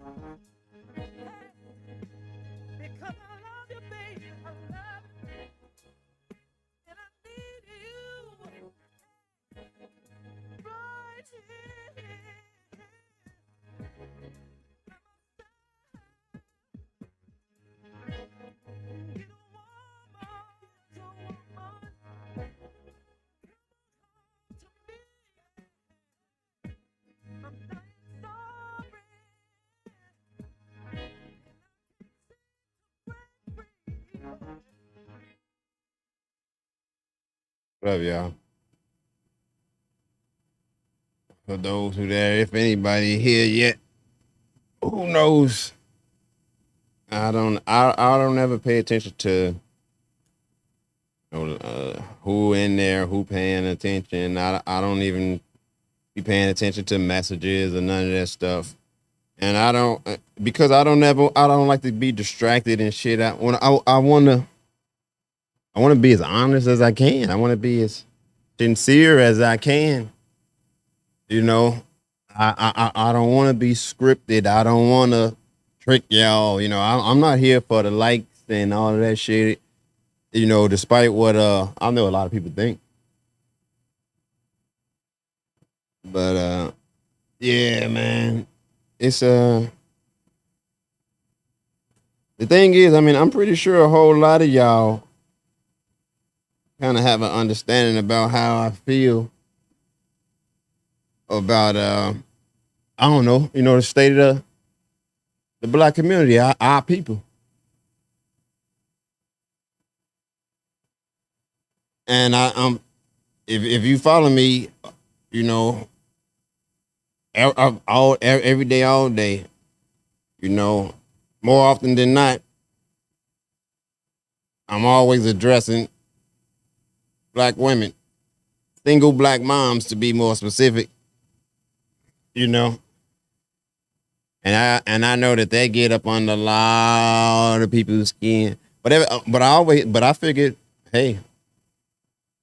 Because I love you, baby. I love you. And I need you right here. You woman, to me. I'm dying sorry. What up, y'all? For those who there, if anybody here yet, who knows? I don't ever pay attention to who in there, who paying attention. I don't even be paying attention to messages or none of that stuff. And I don't because I don't like to be distracted and shit. I want to be as honest as I can. I want to be as sincere as I can. You know, I don't want to be scripted. I don't want to trick y'all. You know, I'm not here for the likes and all of that shit. You know, despite what I know a lot of people think, but yeah, man, it's the thing is, I mean, I'm pretty sure a whole lot of y'all kind of have an understanding about how I feel about I don't know, you know, the state of the black community, our people. And if you follow me, you know, every day, all day, you know, more often than not, I'm always addressing black women, single black moms to be more specific, you know. And I know that they get up on a lot of people's skin. But I figured, hey,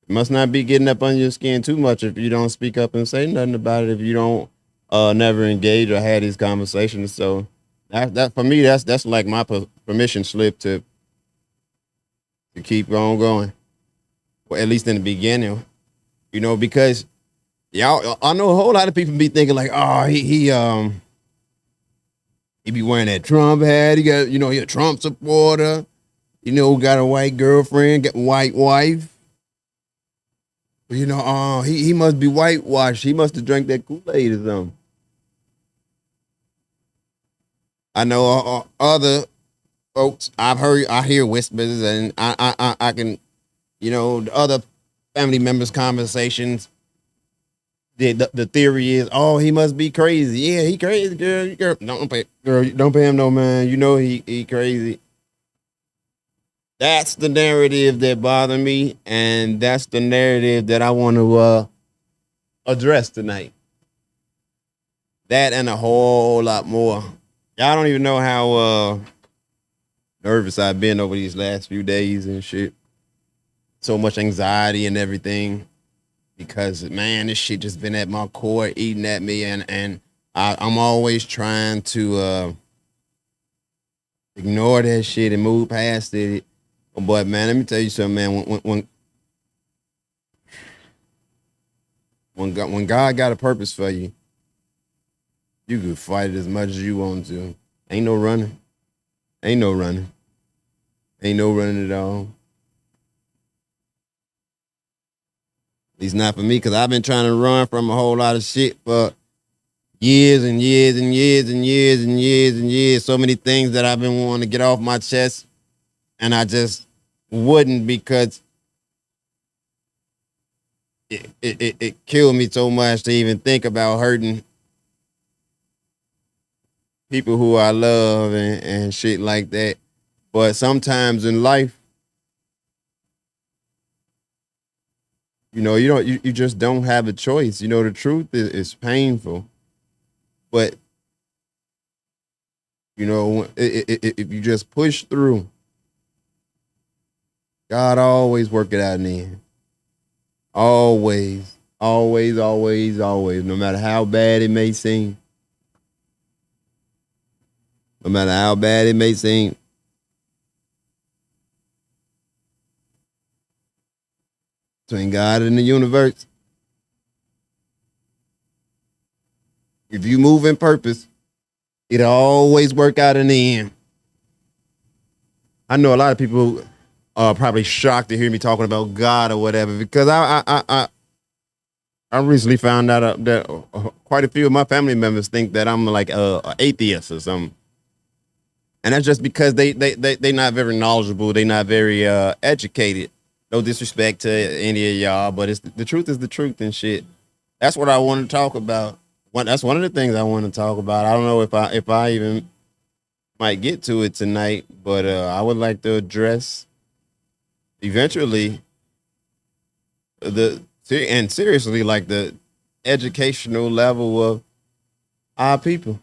it must not be getting up on your skin too much if you don't speak up and say nothing about it, if you don't never engage or have these conversations. So that for me, that's like my permission slip to keep on going. Well, at least in the beginning, you know, because y'all, I know a whole lot of people be thinking like, oh, he be wearing that Trump hat. He got, you know, he a Trump supporter. You know, got a white girlfriend, got a white wife. You know, he must be whitewashed. He must have drank that Kool-Aid or something. I know other folks. I hear whispers, and I can, you know, the other family members' conversations. The theory is, oh, he must be crazy. Yeah, he crazy, girl. Girl, don't pay him no man. You know he crazy. That's the narrative that bother me, and that's the narrative that I want to address tonight. That and a whole lot more. Y'all don't even know how nervous I've been over these last few days and shit. So much anxiety and everything because man, this shit just been at my core, eating at me, and I'm always trying to ignore that shit and move past it. But man, let me tell you something, man. When God got a purpose for you, you can fight it as much as you want to. Ain't no running. Ain't no running. Ain't no running at all. At least not for me, because I've been trying to run from a whole lot of shit for years and years and years and years and years and years. So many things that I've been wanting to get off my chest, and I just wouldn't because it killed me so much to even think about hurting people who I love and shit like that. But sometimes in life, you know, you just don't have a choice. You know, the truth is painful, but you know, if you just push through, God always work it out in the end. Always, always, always, always. No matter how bad it may seem. No matter how bad it may seem. Between God and the universe. If you move in purpose, it'll always work out in the end. I know a lot of people are probably shocked to hear me talking about God or whatever because I recently found out that quite a few of my family members think that I'm like a atheist or something, and that's just because they not very knowledgeable, they not very educated. No disrespect to any of y'all, but it's the truth is the truth and shit. That's what I want to talk about. That's one of the things I want to talk about. I don't know if I even might get to it tonight, but I would like to address eventually the and seriously like the educational level of our people,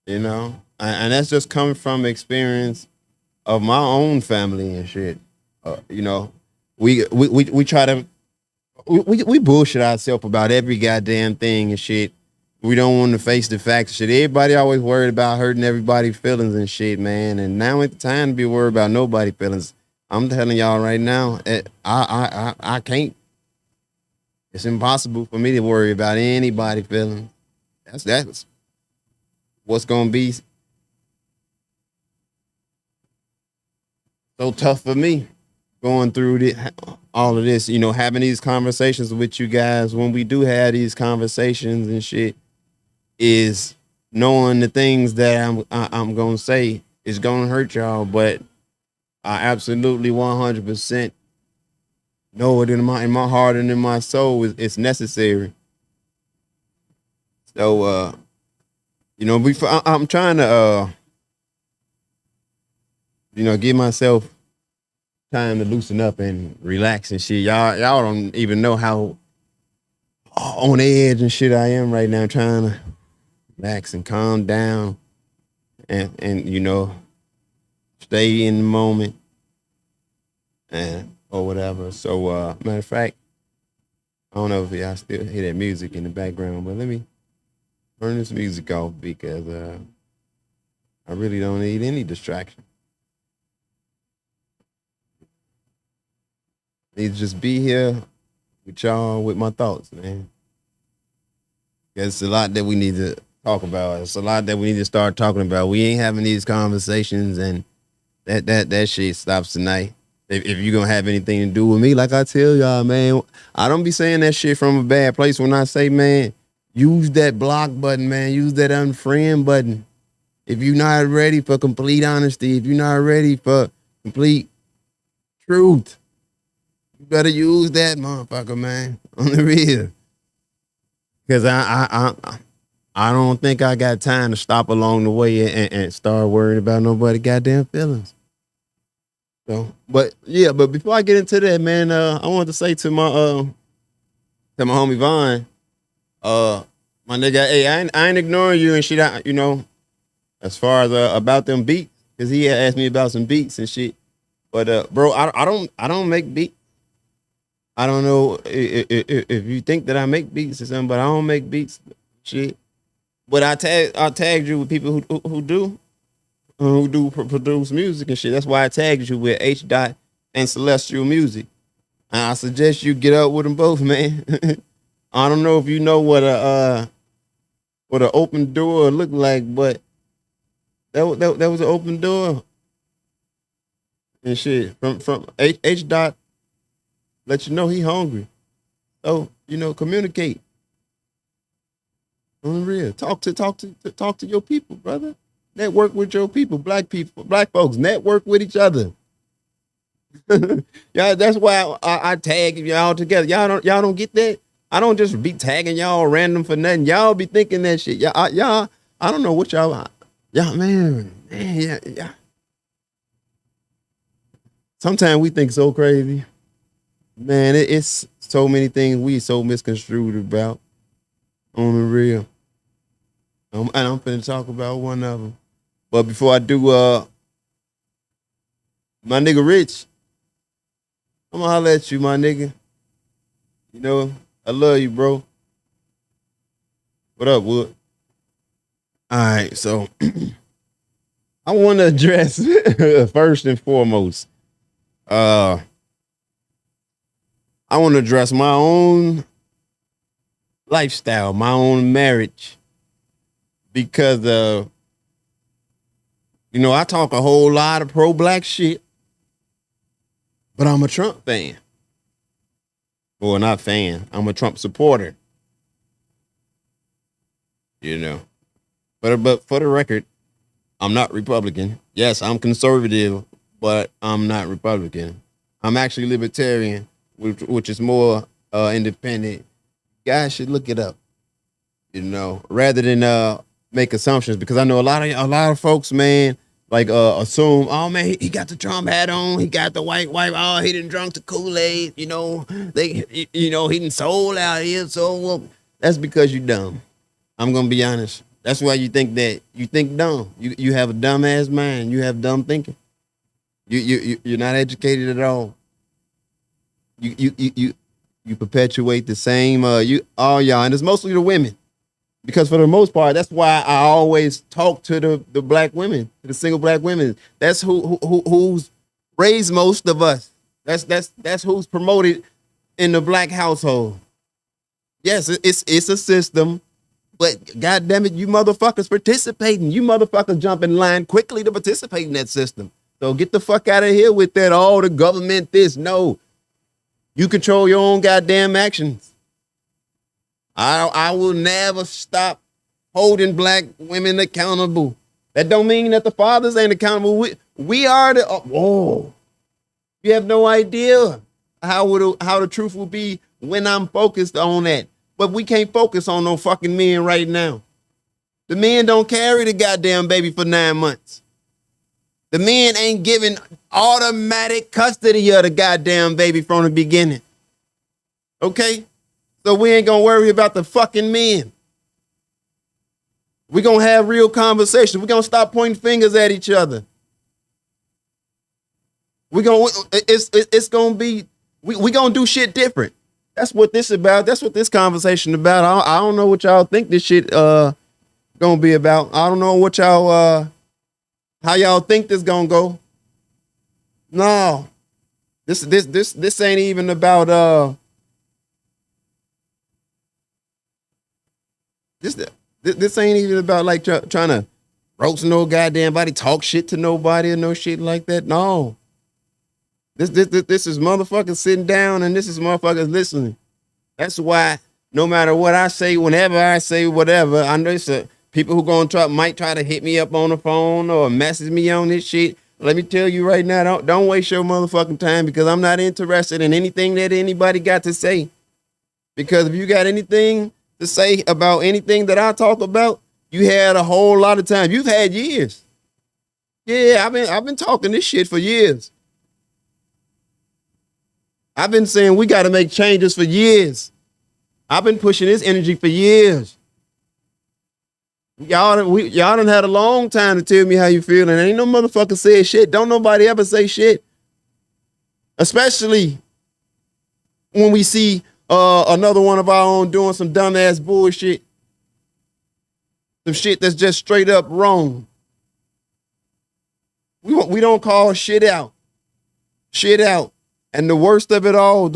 you know, and that's just coming from experience of my own family and shit. You know, we try to we bullshit ourselves about every goddamn thing and shit. We don't want to face the facts. Shit, everybody always worried about hurting everybody's feelings and shit, man. And now ain't the time to be worried about nobody's feelings. I'm telling y'all right now, I can't. It's impossible for me to worry about anybody's feelings. That's what's gonna be so tough for me going through all of this. You know, having these conversations with you guys when we do have these conversations and shit is knowing the things that I'm gonna say is gonna hurt y'all, but I absolutely 100% know it in my heart and in my soul it's necessary. So you know, before I'm trying to you know, give myself time to loosen up and relax and shit. Y'all don't even know how on edge and shit I am right now, trying to relax and calm down and you know, stay in the moment and or whatever. So matter of fact, I don't know if y'all still hear that music in the background, but let me turn this music off because I really don't need any distraction. I need to just be here with y'all with my thoughts, man. It's a lot that we need to talk about. It's a lot that we need to start talking about. We ain't having these conversations, and that shit stops tonight. If you're gonna have anything to do with me, like I tell y'all, man, I don't be saying that shit from a bad place when I say, man, use that block button, man. Use that unfriend button. If you're not ready for complete honesty, if you're not ready for complete truth, you better use that motherfucker, man. On the real. Cause I don't think I got time to stop along the way and start worrying about nobody goddamn feelings. So, but yeah, but before I get into that, man, I wanted to say to my homie Vaughn, my nigga, hey, I ain't ignoring you and shit. You know, as far as about them beats, cause he had asked me about some beats and shit. But bro, I don't make beats. I don't know if you think that I make beats or something, but I don't make beats. Shit. But I tagged you with people who produce music and shit. That's why I tagged you with H Dot and Celestial Music. And I suggest you get up with them both, man. I don't know if you know what an open door look like, but that was an open door and shit from H Dot. Let you know he hungry. So you know, communicate on the real. Talk to your people, brother. Network with your people, black folks. Network with each other. Yeah, that's why I tag y'all together. Y'all don't get that. I don't just be tagging y'all random for nothing. Y'all be thinking that shit. Y'all. I don't know what y'all, man, yeah. Sometimes we think so crazy, man. It's so many things we so misconstrued about on the real. And I'm finna talk about one of them. But before I do, my nigga Rich, I'm gonna holler at you, my nigga. You know, I love you, bro. What up, Wood? All right, so I want to address first and foremost. Uh, I want to address my own lifestyle, my own marriage, because I talk a whole lot of pro-black shit, but I'm a Trump fan. Well, not fan. I'm a Trump supporter. You know, but for the record, I'm not Republican. Yes, I'm conservative, but I'm not Republican. I'm actually libertarian, which is more independent. Guys should look it up, rather than make assumptions, because I know a lot of folks, man, like assume, oh man, he got the Trump hat on, he got the white wife, oh he done drunk the Kool-Aid, he done sold out here, so well, that's because you dumb. I'm gonna be honest. That's why you think that. You think dumb. You have a dumb ass mind. You have dumb thinking. You're not educated at all. You perpetuate the same all y'all, and it's mostly the women, because for the most part, that's why I always talk to the black women, to the single black women. That's who's raised most of us. That's who's promoted in the black household. Yes, it's a system. But God damn it, you motherfuckers participating. You motherfuckers jump in line quickly to participate in that system. So get the fuck out of here with that. Oh, the government this. No. You control your own goddamn actions. I will never stop holding black women accountable. That don't mean that the fathers ain't accountable. We are the whoa. You have no idea how the truth will be when I'm focused on that. But we can't focus on no fucking men right now. The men don't carry the goddamn baby for 9 months. The men ain't giving automatic custody of the goddamn baby from the beginning. Okay? So we ain't gonna worry about the fucking men. We're gonna have real conversations. We're gonna stop pointing fingers at each other. It's gonna be, we gonna do shit different. That's what this about. That's what this conversation about. I don't know what y'all think this shit gonna be about. I don't know what y'all how y'all think this gonna go. No, this ain't even about this ain't even about like trying to roast no goddamn body, talk shit to nobody or no shit like that. No. This is motherfuckers sitting down, and this is motherfuckers listening. That's why no matter what I say, whenever I say whatever, I know it's people who might try to hit me up on the phone or message me on this shit. Let me tell you right now, don't waste your motherfucking time, because I'm not interested in anything that anybody got to say. Because if you got anything to say about anything that I talk about, you had a whole lot of time. You've had years. Yeah, I've been talking this shit for years. I've been saying we got to make changes for years. I've been pushing this energy for years. Y'all done had a long time to tell me how you feel, and ain't no motherfucker said shit. Don't nobody ever say shit. Especially when we see another one of our own doing some dumbass bullshit. Some shit that's just straight up wrong. We don't call shit out. Shit out. And the worst of it all,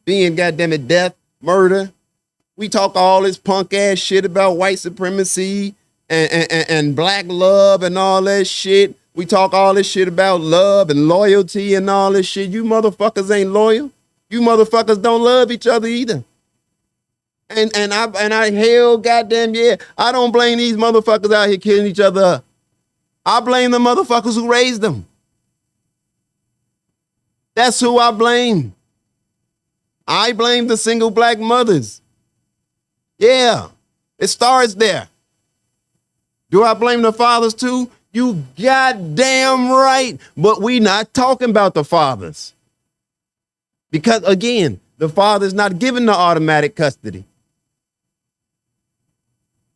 being goddamn it, death, murder. We talk all this punk ass shit about white supremacy and black love and all that shit. We talk all this shit about love and loyalty and all this shit. You motherfuckers ain't loyal. You motherfuckers don't love each other either. And I hell goddamn yeah, I don't blame these motherfuckers out here killing each other up. I blame the motherfuckers who raised them. That's who I blame. I blame the single black mothers. Yeah, it starts there. Do I blame the fathers too? You goddamn right. But we not talking about the fathers. Because again, the father's not given the automatic custody.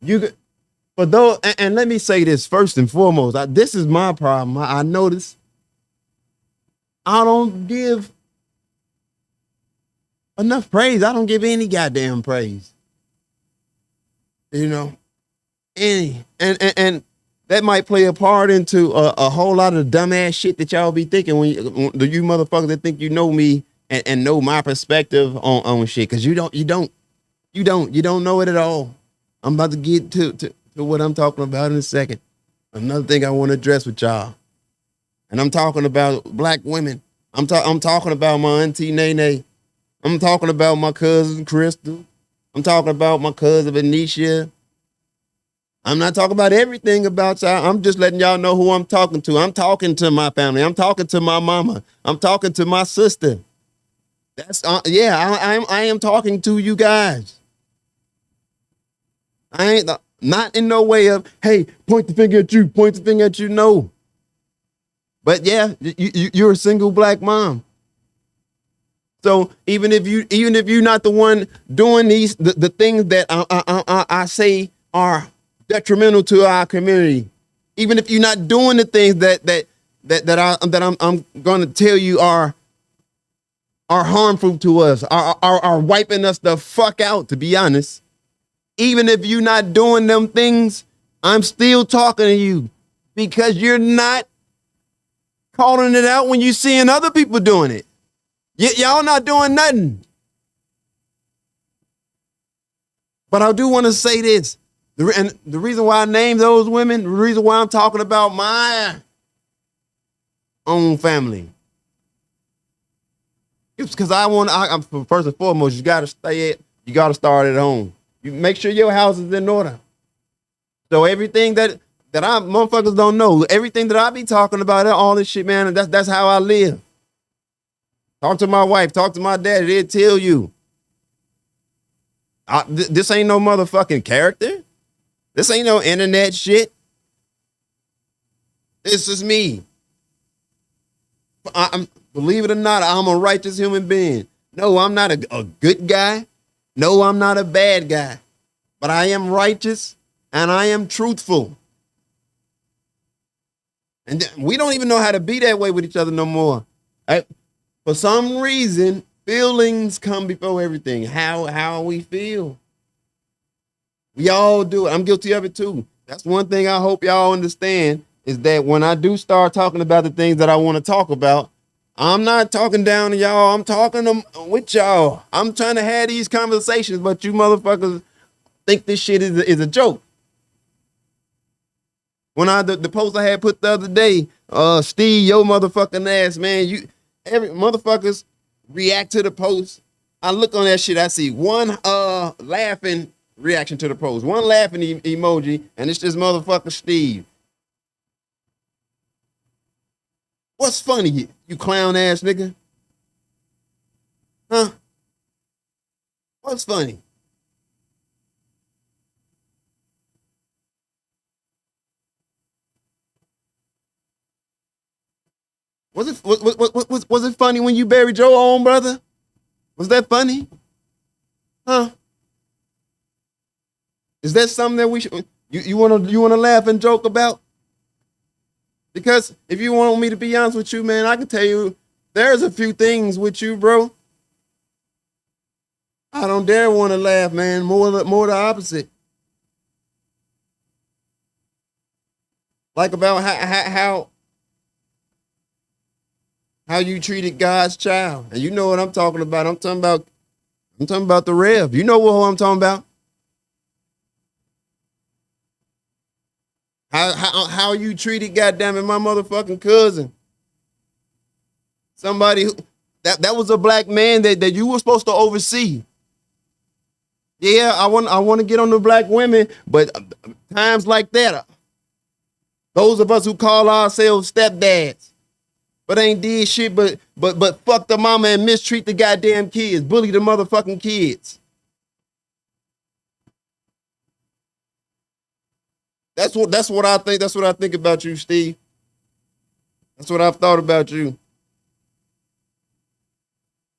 And let me say this first and foremost. This is my problem. I notice I don't give enough praise. I don't give any goddamn praise. You know, and that might play a part into a whole lot of dumbass shit that y'all be thinking when you motherfuckers that think you know me and know my perspective on shit, because you don't know it at all. I'm about to get to what I'm talking about in a second. Another thing I want to address with y'all, and I'm talking about black women. I'm talking about my auntie Nene. I'm talking about my cousin Crystal. I'm talking about my cousin Venetia. I'm not talking about everything about y'all. I'm just letting y'all know who I'm talking to. I'm talking to my family. I'm talking to my mama. I'm talking to my sister. That's yeah. I am talking to you guys. I ain't not in no way of, hey, point the finger at you. Point the finger at you. No. But yeah, you're a single black mom. So even if you're not the one doing the things that I say are detrimental to our community, even if you're not doing the things that I'm going to tell you are harmful to us, are wiping us the fuck out, to be honest. Even if you're not doing them things, I'm still talking to you, because you're not calling it out when you're seeing other people doing it. Y'all not doing nothing. But I do want to say this. And the reason why I named those women, the reason why I'm talking about my own family, it's because I'm first and foremost, you got to start at home. You make sure your house is in order. So everything that I motherfuckers don't know, everything that I be talking about, all this shit, man, that's how I live. Talk to my wife, talk to my daddy, they'll tell you. This ain't no motherfucking character. This ain't no internet shit. This is me. Believe it or not, I'm a righteous human being. No, I'm not a good guy. No, I'm not a bad guy. But I am righteous and I am truthful. And we don't even know how to be that way with each other no more. For some reason, feelings come before everything. How we feel. We all do it. I'm guilty of it too. That's one thing I hope y'all understand, is that when I do start talking about the things that I want to talk about, I'm not talking down to y'all. I'm talking with y'all. I'm trying to have these conversations, but you motherfuckers think this shit is a joke. When the post I had put the other day, Steve, your motherfucking ass, man, every motherfuckers react to the post. I look on that shit, I see one laughing reaction to the post, one laughing emoji, and it's this motherfucker Steve. What's funny, you clown ass nigga? Huh? What's funny? Was it funny when you buried your own brother? Was that funny? Huh? Is that something that we should you wanna laugh and joke about? Because if you want me to be honest with you, man, I can tell you there's a few things with you, bro. I don't dare want to laugh, man. More the opposite. Like about how you treated God's child. And you know what I'm talking about. I'm talking about the Rev. You know what I'm talking about. How you treated, goddamn it, my motherfucking cousin. Somebody who that was a black man that you were supposed to oversee. Yeah, I want to get on the black women, but times like that, those of us who call ourselves stepdads, but ain't did shit but fuck the mama and mistreat the goddamn kids, bully the motherfucking kids. That's what I think. That's what I think about you, Steve. That's what I've thought about you.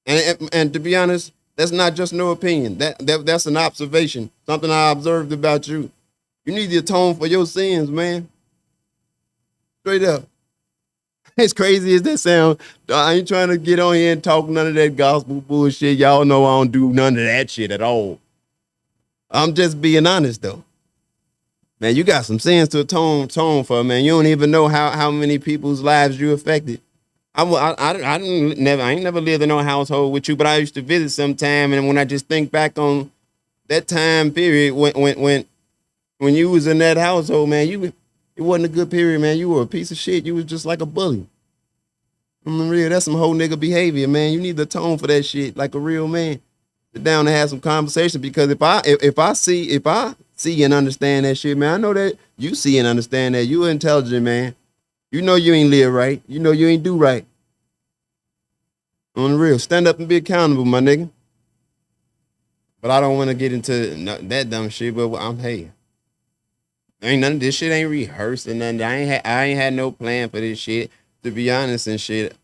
And to be honest, that's not just no opinion. That's an observation. Something I observed about you. You need to atone for your sins, man. Straight up. As crazy as that sound, I ain't trying to get on here and talk none of that gospel bullshit. Y'all know I don't do none of that shit at all. I'm just being honest though. Man, you got some sins to atone for, man. You don't even know how many people's lives you affected. I ain't never lived in no household with you, but I used to visit sometime, and when I just think back on that time period when you was in that household, man, it wasn't a good period, man. You were a piece of shit. You was just like a bully. I'm real. That's some whole nigga behavior, man. You need to atone for that shit like a real man. Sit down and have some conversation, because if I see and understand that shit, man, I know that you see and understand that you intelligent, man. You know you ain't live right. You know you ain't do right. On the real, stand up and be accountable, my nigga. But I don't want to get into that dumb shit. But hey, ain't none of this shit ain't rehearsed and nothing. I ain't had no plan for this shit. To be honest and shit,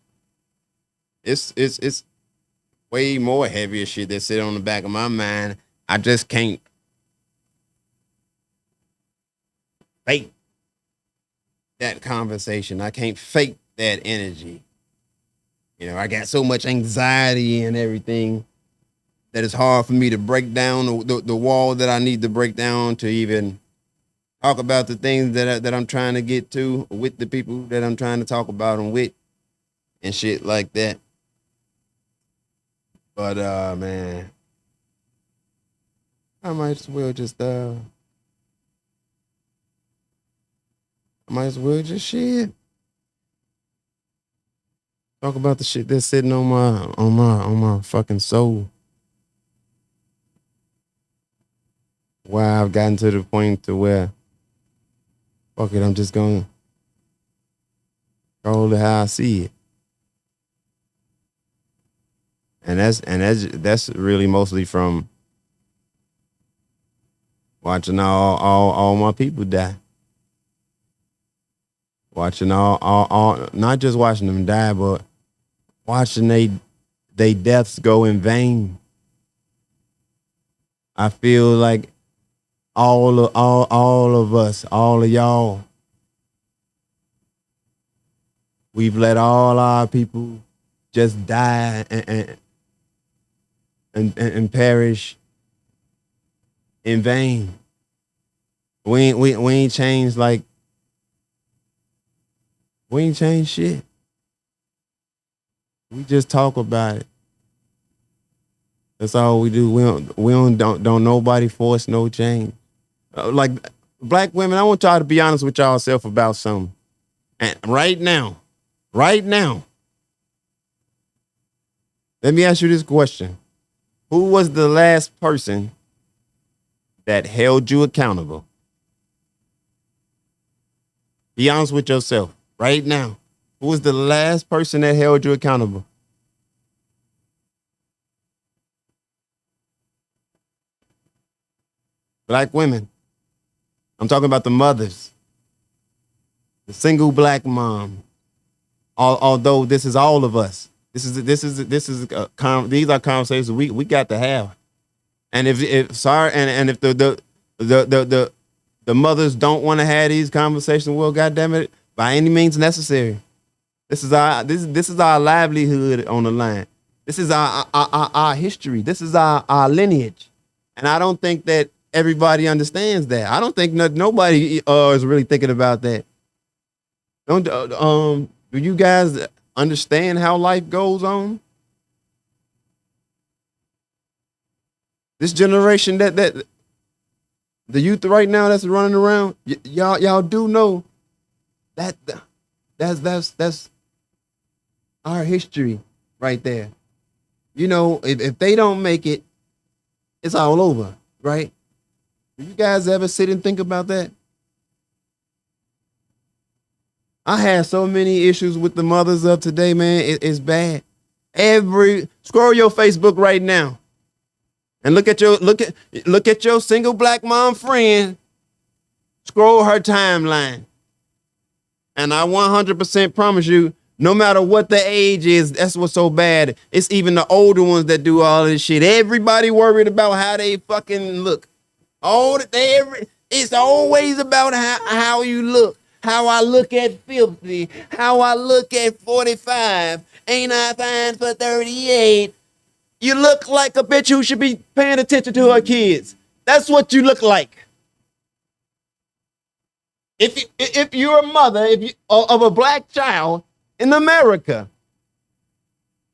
it's way more heavier shit that sit on the back of my mind. I just can't fake that conversation. I can't fake that energy. You know, I got so much anxiety and everything that it's hard for me to break down the wall that I need to break down to even talk about the things that I'm trying to get to with the people that I'm trying to talk about them with and shit like that. But man, I might as well just shit. Talk about the shit that's sitting on my fucking soul. Why I've gotten to the point to where, fuck it, I'm just gonna call it how I see it. And that's really mostly from watching all my people die. Watching all not just watching them die, but watching they deaths go in vain. I feel like all of us, all of y'all, we've let all our people just die and perish in vain. We ain't changed like we ain't changed shit. We just talk about it. That's all we do. We don't nobody force no change. Like black women, I want y'all to be honest with yourself about something. And right now, let me ask you this question. Who was the last person that held you accountable? Be honest with yourself right now. Who was the last person that held you accountable? Black women. I'm talking about the mothers, the single black mom. Although this is all of us. These are conversations we got to have. And if the mothers don't want to have these conversations, well, goddamn it, by any means necessary. This is our livelihood on the line. This is our history. This is our lineage. And I don't think that everybody understands that. I don't think nobody is really thinking about that. Do you guys understand how life goes on? This generation that the youth right now that's running around, y'all do know that that's our history right there. You know, if they don't make it, it's all over, right? Do you guys ever sit and think about that? I had so many issues with the mothers of today, man. It's bad. Scroll your Facebook right now and look at your single black mom friend. Scroll her timeline. And I 100% promise you, no matter what the age is, that's what's so bad. It's even the older ones that do all this shit. Everybody worried about how they fucking look. It's always about how you look. How I look at 50. How I look at 45. Ain't I fine for 38? You look like a bitch who should be paying attention to her kids. That's what you look like. If you're a mother of a black child in America,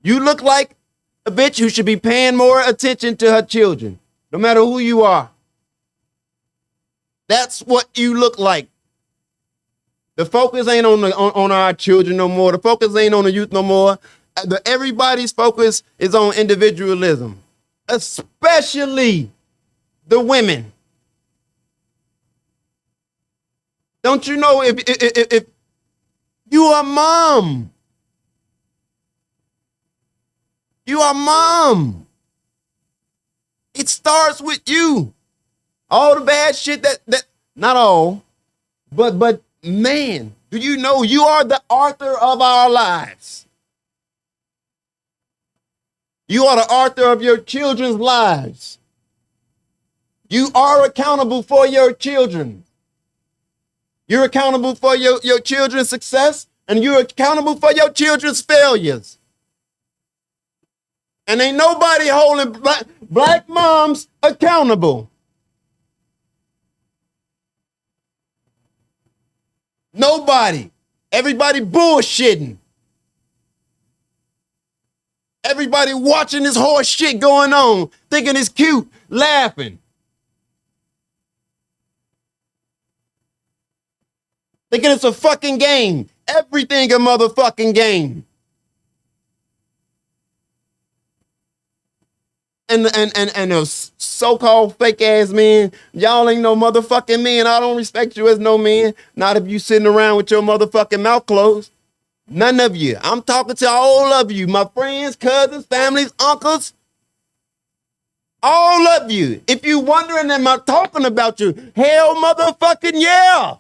you look like a bitch who should be paying more attention to her children, no matter who you are. That's what you look like. The focus ain't on our children no more. The focus ain't on the youth no more. Everybody's focus is on individualism, especially the women. Don't you know if you are mom, you are mom. It starts with you. All the bad shit that not all, but man, do you know you are the author of our lives? You are the author of your children's lives. You are accountable for your children. You're accountable for your children's success, and you're accountable for your children's failures. And ain't nobody holding black moms accountable. Nobody. Everybody bullshitting. Everybody watching this horse shit going on, thinking it's cute, laughing. Thinking it's a fucking game. Everything a motherfucking game. And those so-called fake ass men, y'all ain't no motherfucking men. I don't respect you as no man. Not if you sitting around with your motherfucking mouth closed. None of you. I'm talking to all of you, my friends, cousins, families, uncles. All of you. If you wondering, am I talking about you? Hell motherfucking yeah.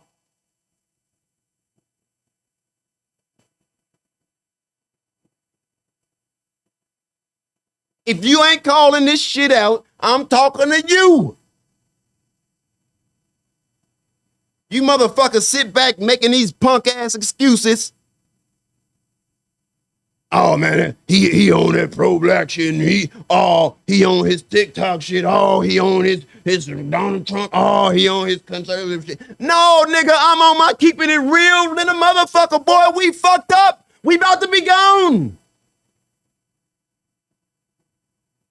If you ain't calling this shit out, I'm talking to you. You motherfuckers sit back making these punk ass excuses. Oh man, he on that pro-black shit, and he on his TikTok shit, he on his Donald Trump, he on his conservative shit. No, nigga, I'm on my keeping it real little motherfucker, boy. We fucked up. We about to be gone.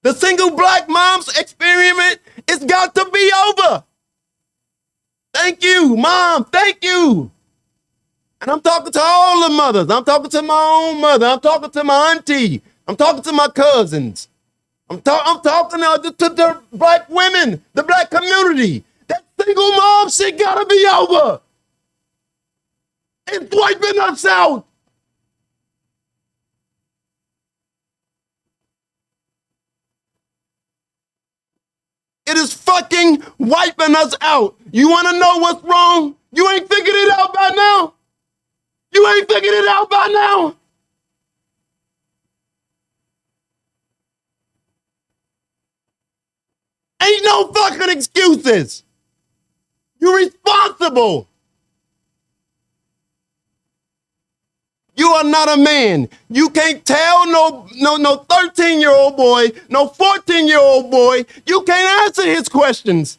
The single black mom's experiment, it's got to be over. Thank you, Mom. Thank you. And I'm talking to all the mothers. I'm talking to my own mother. I'm talking to my auntie. I'm talking to my cousins. I'm talking to the black women, the black community. That single mom shit gotta be over. It's wiping us out. It is fucking wiping us out. You want to know what's wrong? You ain't figured it out by now. You ain't figured it out by now. Ain't no fucking excuses. You're responsible. You are not a man. You can't tell no 13-year-old boy, no 14-year-old boy, you can't answer his questions.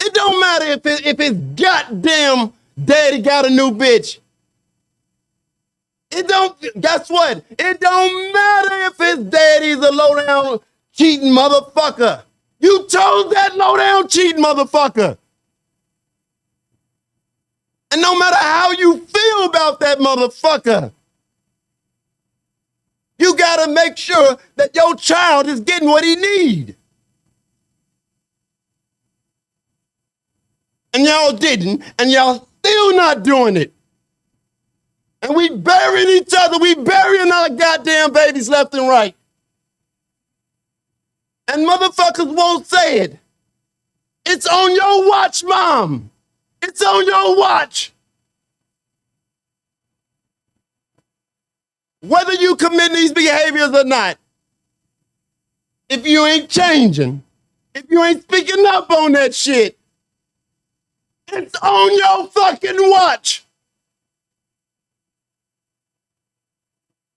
It don't matter if his goddamn daddy got a new bitch. Guess what? It don't matter if his daddy's a low-down cheating motherfucker. You chose that low-down cheating motherfucker. And no matter how you feel about that motherfucker, you gotta make sure that your child is getting what he needs. And y'all didn't, and y'all still not doing it. And we burying each other. We burying our goddamn babies left and right. And motherfuckers won't say it. It's on your watch, Mom. It's on your watch. Whether you commit these behaviors or not, if you ain't changing, if you ain't speaking up on that shit, it's on your fucking watch.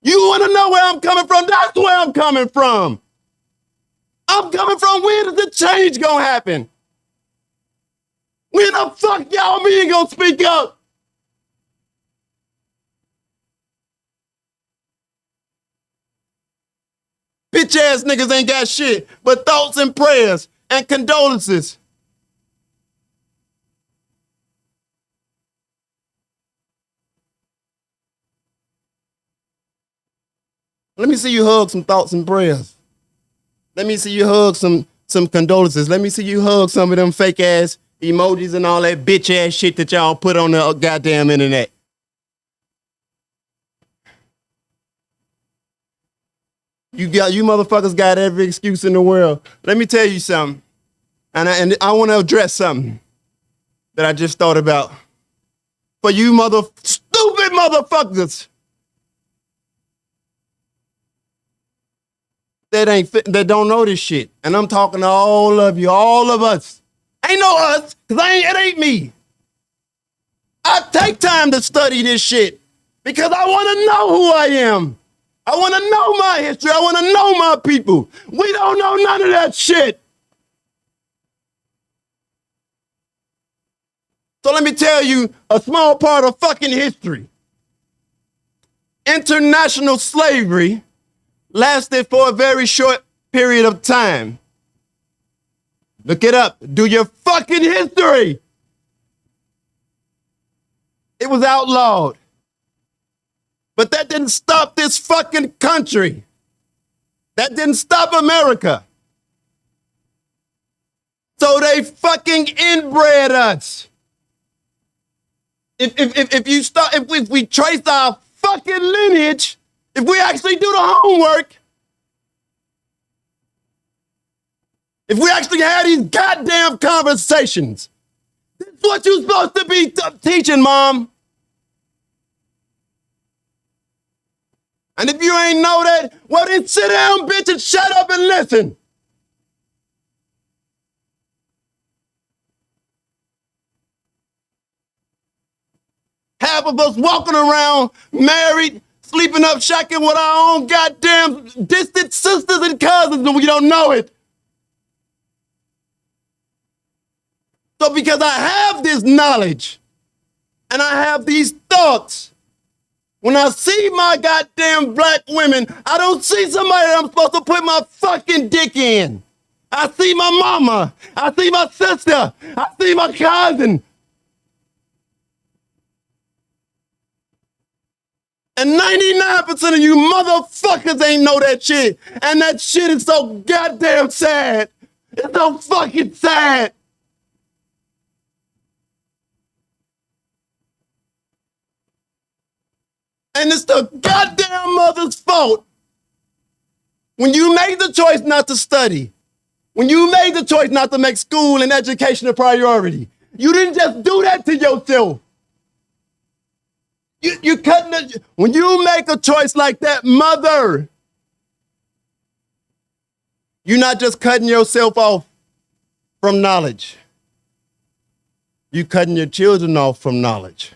You want to know where I'm coming from? That's where I'm coming from. I'm coming from, when is the change gonna happen? When the fuck y'all mean gonna speak up? Bitch ass niggas ain't got shit but thoughts and prayers and condolences. Let me see you hug some thoughts and prayers. Let me see you hug some condolences. Let me see you hug some of them fake ass emojis and all that bitch ass shit that y'all put on the goddamn internet. You motherfuckers got every excuse in the world. Let me tell you something. And I want to address something that I just thought about. For you stupid motherfuckers that don't know this shit. And I'm talking to all of you, all of us. Ain't no us, because it ain't me. I take time to study this shit because I want to know who I am. I want to know my history. I want to know my people. We don't know none of that shit. So let me tell you a small part of fucking history. International slavery lasted for a very short period of time. Look it up. Do your fucking history. It was outlawed. But that didn't stop this fucking country. That didn't stop America. So they fucking inbred us. If we trace our fucking lineage, if we actually do the homework, if we actually have these goddamn conversations, this is what you're supposed to be teaching, Mom. And if you ain't know that, well then sit down, bitch, and shut up and listen. Half of us walking around married, sleeping up, shacking with our own goddamn distant sisters and cousins, and we don't know it. So because I have this knowledge and I have these thoughts, when I see my goddamn black women, I don't see somebody that I'm supposed to put my fucking dick in. I see my mama. I see my sister. I see my cousin. And 99% of you motherfuckers ain't know that shit. And that shit is so goddamn sad. It's so fucking sad. And it's the goddamn mother's fault. When you made the choice not to study, when you made the choice not to make school and education a priority, you didn't just do that to yourself. You cutting it. When you make a choice like that, mother, you're not just cutting yourself off from knowledge. You're cutting your children off from knowledge.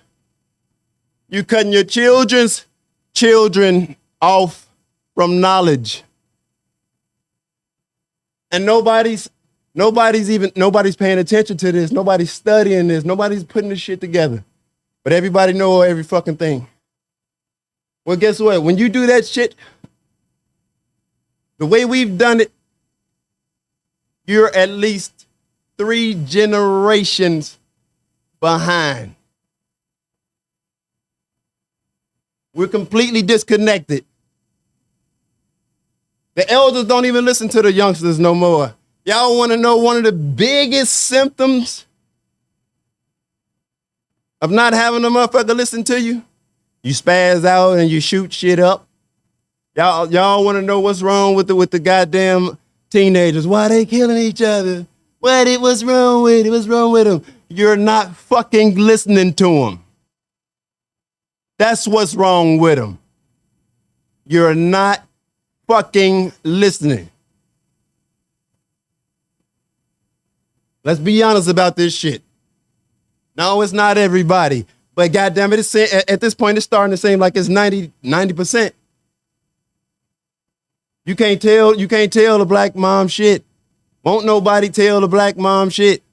You're cutting your children's children off from knowledge. And nobody's paying attention to this. Nobody's studying this. Nobody's putting this shit together. But everybody know every fucking thing. Well, guess what? When you do that shit, the way we've done it, you're at least 3 generations behind. We're completely disconnected. The elders don't even listen to the youngsters no more. Y'all want to know one of the biggest symptoms of not having a motherfucker listen to you? You spaz out and you shoot shit up. Y'all want to know what's wrong with the goddamn teenagers? Why they killing each other? What's wrong with it? What's wrong with them? You're not fucking listening to them. That's what's wrong with them. You're not fucking listening. Let's be honest about this shit. No, it's not everybody. But goddamn it, at this point, it's starting to seem like it's 90%. You can't tell the black mom shit. Won't nobody tell the black mom shit.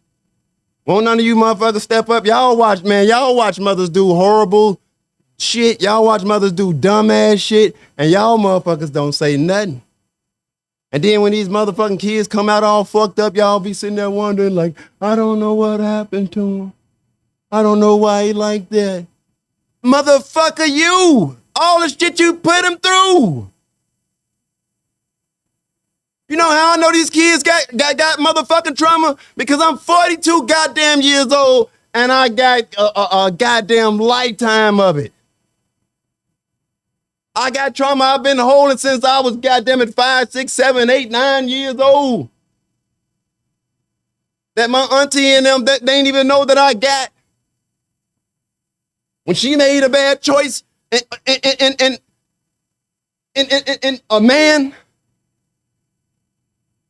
Won't none of you motherfuckers step up? Y'all watch, man. Y'all watch mothers do horrible shit. Y'all watch mothers do dumbass shit, and y'all motherfuckers don't say nothing. And then when these motherfucking kids come out all fucked up, y'all be sitting there wondering, like, I don't know what happened to him. I don't know why he like that. Motherfucker, you! All the shit you put him through. You know how I know these kids got motherfucking trauma? Because I'm 42 goddamn years old and I got a goddamn lifetime of it. I got trauma I've been holding since I was goddamn it 5, 6, 7, 8, 9 years old. That my auntie and them that they ain't even know that I got. When she made a bad choice and a man,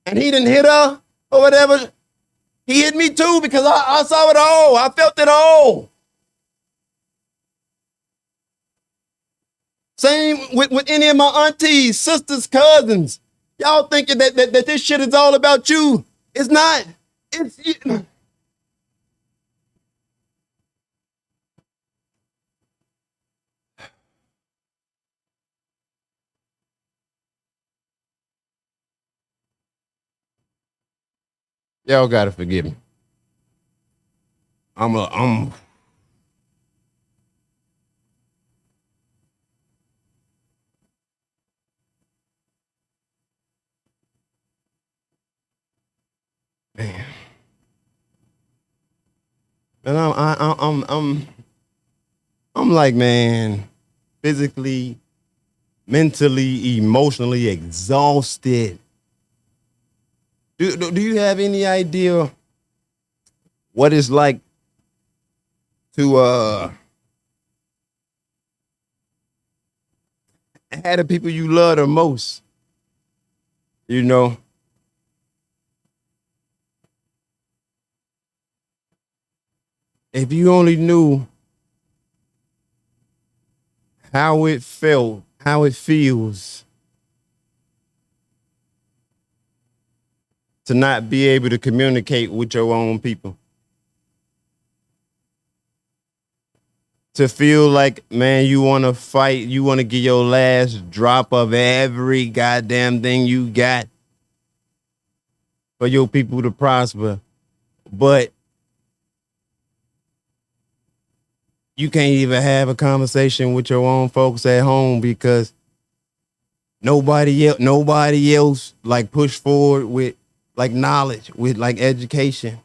and he didn't hit her or whatever, he hit me too because I saw it all. I felt it all. Same with any of my aunties, sisters, cousins. Y'all thinking that this shit is all about you. It's not. It's you. Y'all gotta forgive me. I'm man. And I'm like, man, physically, mentally, emotionally exhausted. Do you have any idea what it's like to have the people you love the most? You know, if you only knew how it felt, how it feels to not be able to communicate with your own people. To feel like, man, you want to fight, you want to get your last drop of every goddamn thing you got for your people to prosper. But you can't even have a conversation with your own folks at home because nobody else like push forward with like knowledge, with like education.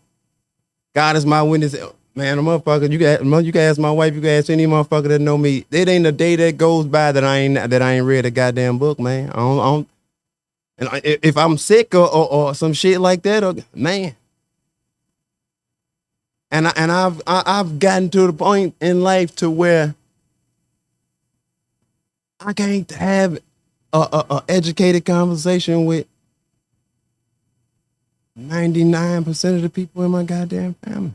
God is my witness. Man, a motherfucker, you can ask my wife, you can ask any motherfucker that know me. It ain't a day that goes by that I ain't read a goddamn book, man. And if I'm sick or some shit like that, man. And I've gotten to the point in life to where I can't have a educated conversation with 99% of the people in my goddamn family.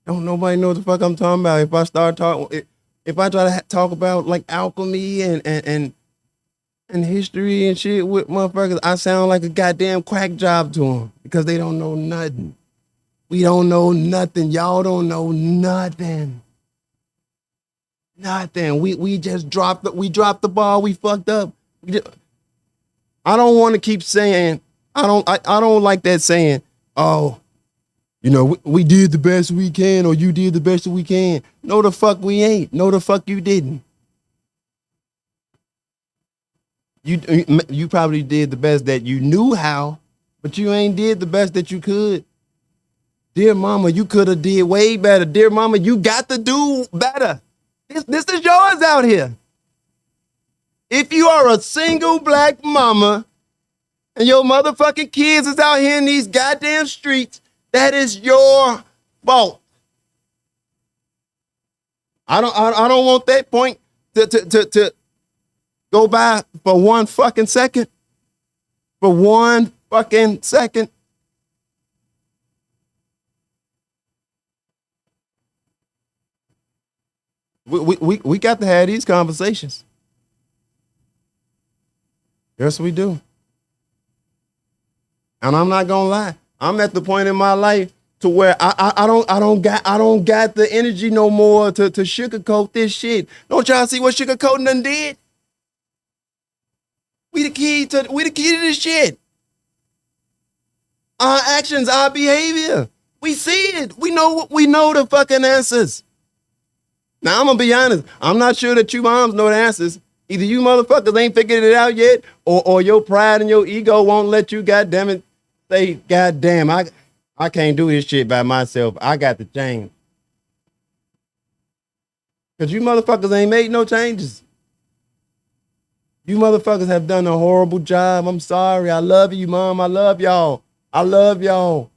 Don't nobody know what the fuck I'm talking about. If I start talking, if I try to talk about like alchemy and history and shit with motherfuckers, I sound like a goddamn quack job to them because they don't know nothing. We don't know nothing. Y'all don't know nothing. Nothing. We just dropped the ball. We fucked up. I don't want to keep saying. I don't like that saying. Oh, you know, we did the best we can, or you did the best we can. No, the fuck we ain't. No, the fuck you didn't. You probably did the best that you knew how, but you ain't did the best that you could. Dear mama, you could have did way better. Dear mama, you got to do better. This is yours out here. If you are a single black mama and your motherfucking kids is out here in these goddamn streets, that is your fault. I don't want that point to go by for one fucking second. For one fucking second. We got to have these conversations. Yes, we do. And I'm not gonna lie. I'm at the point in my life to where I don't got the energy no more to sugarcoat this shit. Don't y'all see what sugarcoating done did? We the key to this shit. Our actions, our behavior. We see it. We know the fucking answers. Now I'm gonna be honest. I'm not sure that you moms know the answers. Either you motherfuckers ain't figured it out yet, or your pride and your ego won't let you, goddamn it, say, goddamn, I can't do this shit by myself. I got to change. Because you motherfuckers ain't made no changes. You motherfuckers have done a horrible job. I'm sorry. I love you, Mom. I love y'all. I love y'all.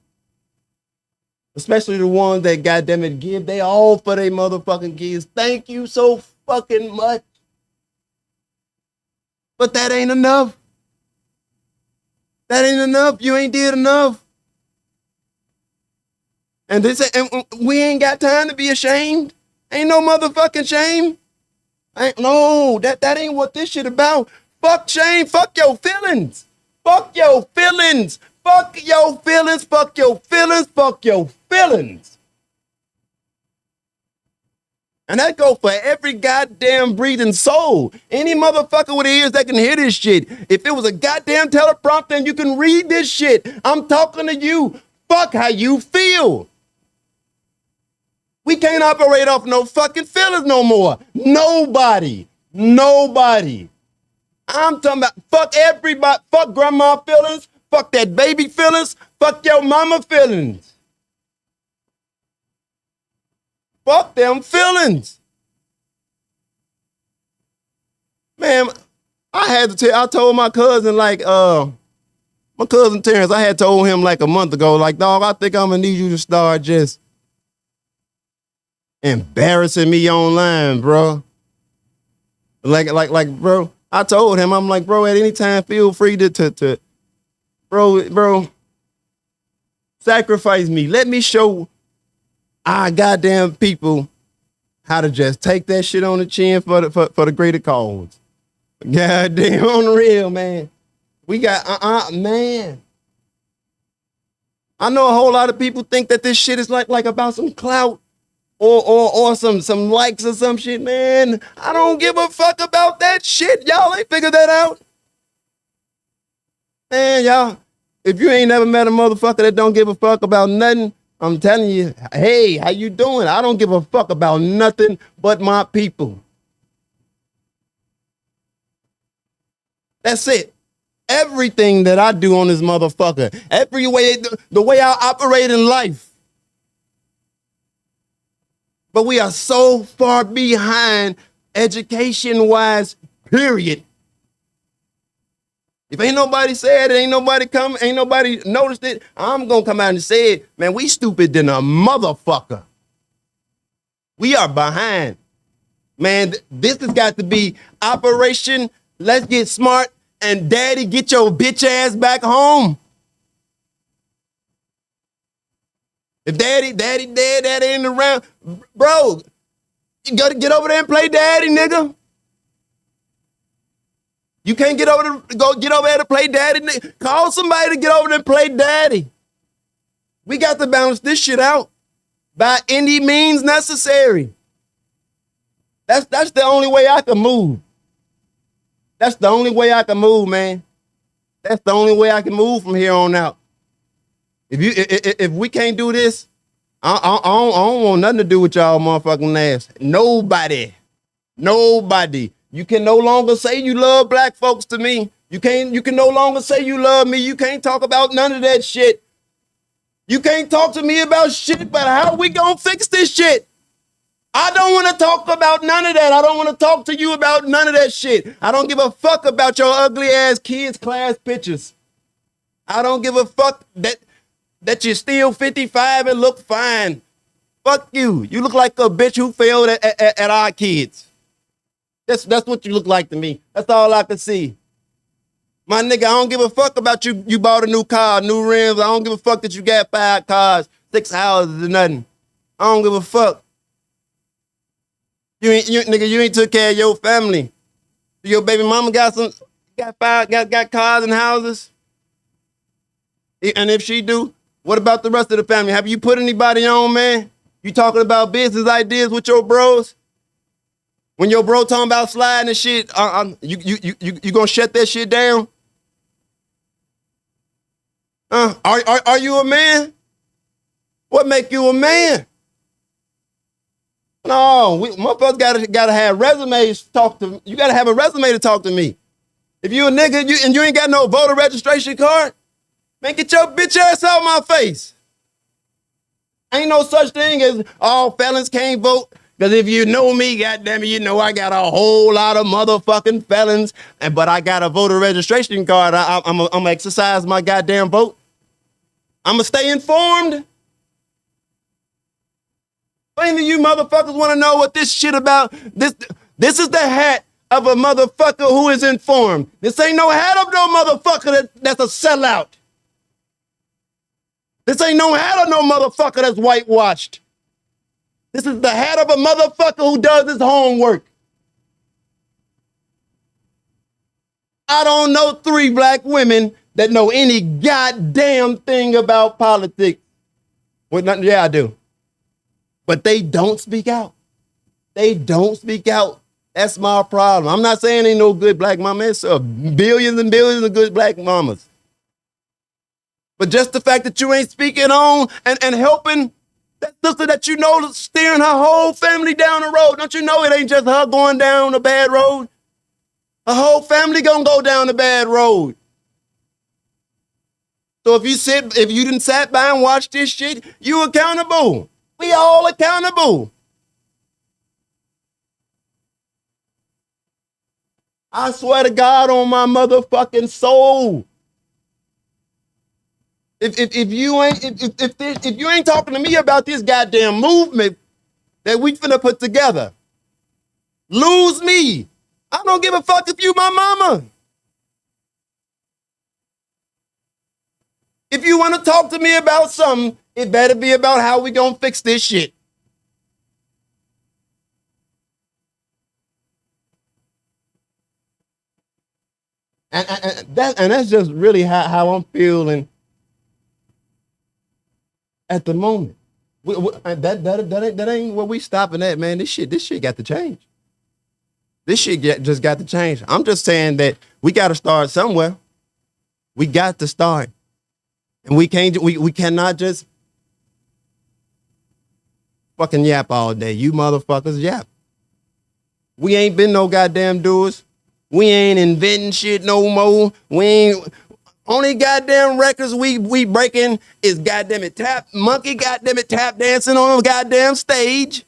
Especially the ones that, goddamn it, give they all for their motherfucking kids. Thank you so fucking much. But that ain't enough. That ain't enough. You ain't did enough. And we ain't got time to be ashamed. Ain't no motherfucking shame. That ain't what this shit about. Fuck shame. Fuck your feelings. Fuck your feelings. Fuck your feelings. Fuck your feelings. Fuck your feelings. And that go for every goddamn breathing soul. Any motherfucker with ears that can hear this shit. If it was a goddamn teleprompter and you can read this shit, I'm talking to you. Fuck how you feel. We can't operate off no fucking feelings no more. Nobody. I'm talking about fuck everybody. Fuck grandma feelings. Fuck that baby feelings. Fuck your mama feelings. Fuck them feelings. Man, I told my cousin, my cousin Terrence, I had told him like a month ago, like, dog, I think I'm gonna need you to start just embarrassing me online, bro. Like, bro, I told him, I'm like, bro, at any time, feel free to bro, sacrifice me. Let me show our goddamn people how to just take that shit on the chin for the greater cause. Goddamn, on the real, man. We got, man. I know a whole lot of people think that this shit is like about some clout or some likes or some shit, man. I don't give a fuck about that shit. Y'all ain't figured that out. Man, y'all, if you ain't never met a motherfucker that don't give a fuck about nothing, I'm telling you, hey, how you doing? I don't give a fuck about nothing but my people. That's it. Everything that I do on this motherfucker, every way, the way I operate in life. But we are so far behind education-wise, period. If ain't nobody said it, ain't nobody noticed it, I'm going to come out and say it. Man, we stupid than a motherfucker. We are behind. Man, this has got to be Operation Let's Get Smart and Daddy, get your bitch ass back home. If daddy ain't around, bro, you got to get over there and play daddy, nigga. You can't get over there to play daddy, nigga. Call somebody to get over there and play daddy. We got to balance this shit out by any means necessary. That's the only way I can move. That's the only way I can move, man. That's the only way I can move from here on out. If we can't do this, I don't want nothing to do with y'all motherfucking ass. Nobody. You can no longer say you love black folks to me. You can no longer say you love me. You can't talk about none of that shit. You can't talk to me about shit, but how we gonna fix this shit? I don't want to talk about none of that. I don't want to talk to you about none of that shit. I don't give a fuck about your ugly ass kids' class pictures. I don't give a fuck that you're still 55 and look fine. Fuck you. You look like a bitch who failed at our kids. That's what you look like to me. That's all I can see. My nigga, I don't give a fuck about you bought a new car, new rims. I don't give a fuck that you got 5 cars, 6 houses, or nothing. I don't give a fuck. You ain't took care of your family. Your baby mama got cars and houses. And if she do, What about the rest of the family? Have you put anybody on, man? You talking about business ideas with your bros? When your bro talking about sliding and shit, you gonna shut that shit down? Are you a man? What make you a man? No, motherfuckers gotta have resumes to talk to. You gotta have a resume to talk to me. If you a nigga and you ain't got no voter registration card, man, get your bitch ass out of my face. Ain't no such thing as all felons can't vote. Because if you know me, goddamn it, you know I got a whole lot of motherfucking felons, but I got a voter registration card. I'm gonna exercise my goddamn vote. I'm gonna stay informed. Any of you motherfuckers want to know what this shit about? This is the hat of a motherfucker who is informed. This ain't no hat of no motherfucker that's a sellout. This ain't no hat of no motherfucker that's whitewashed. This is the hat of a motherfucker who does his homework. I don't know 3 black women that know any goddamn thing about politics. Well, yeah, I do. But they don't speak out. They don't speak out. That's my problem. I'm not saying ain't no good black mama. It's billions and billions of good black mamas. But just the fact that you ain't speaking on and helping that sister that you know steering her whole family down the road. Don't you know it ain't just her going down a bad road? Her whole family gonna go down a bad road. So if you didn't sat by and watch this shit, you accountable. We all accountable. I swear to God on my motherfucking soul. If you ain't talking to me about this goddamn movement that we finna put together, lose me. I don't give a fuck if you my mama. If you want to talk to me about something, it better be about how we gonna fix this shit. And that's just really how I'm feeling at the moment. That ain't where we stopping at, man. This shit got to change. This shit just got to change. I'm just saying that we got to start somewhere. We got to start, and we cannot just fucking yap all day. You motherfuckers yap. We ain't been no goddamn doers. We ain't inventing shit no more. We ain't. Only goddamn records we breaking is goddamn it tap dancing on a goddamn stage.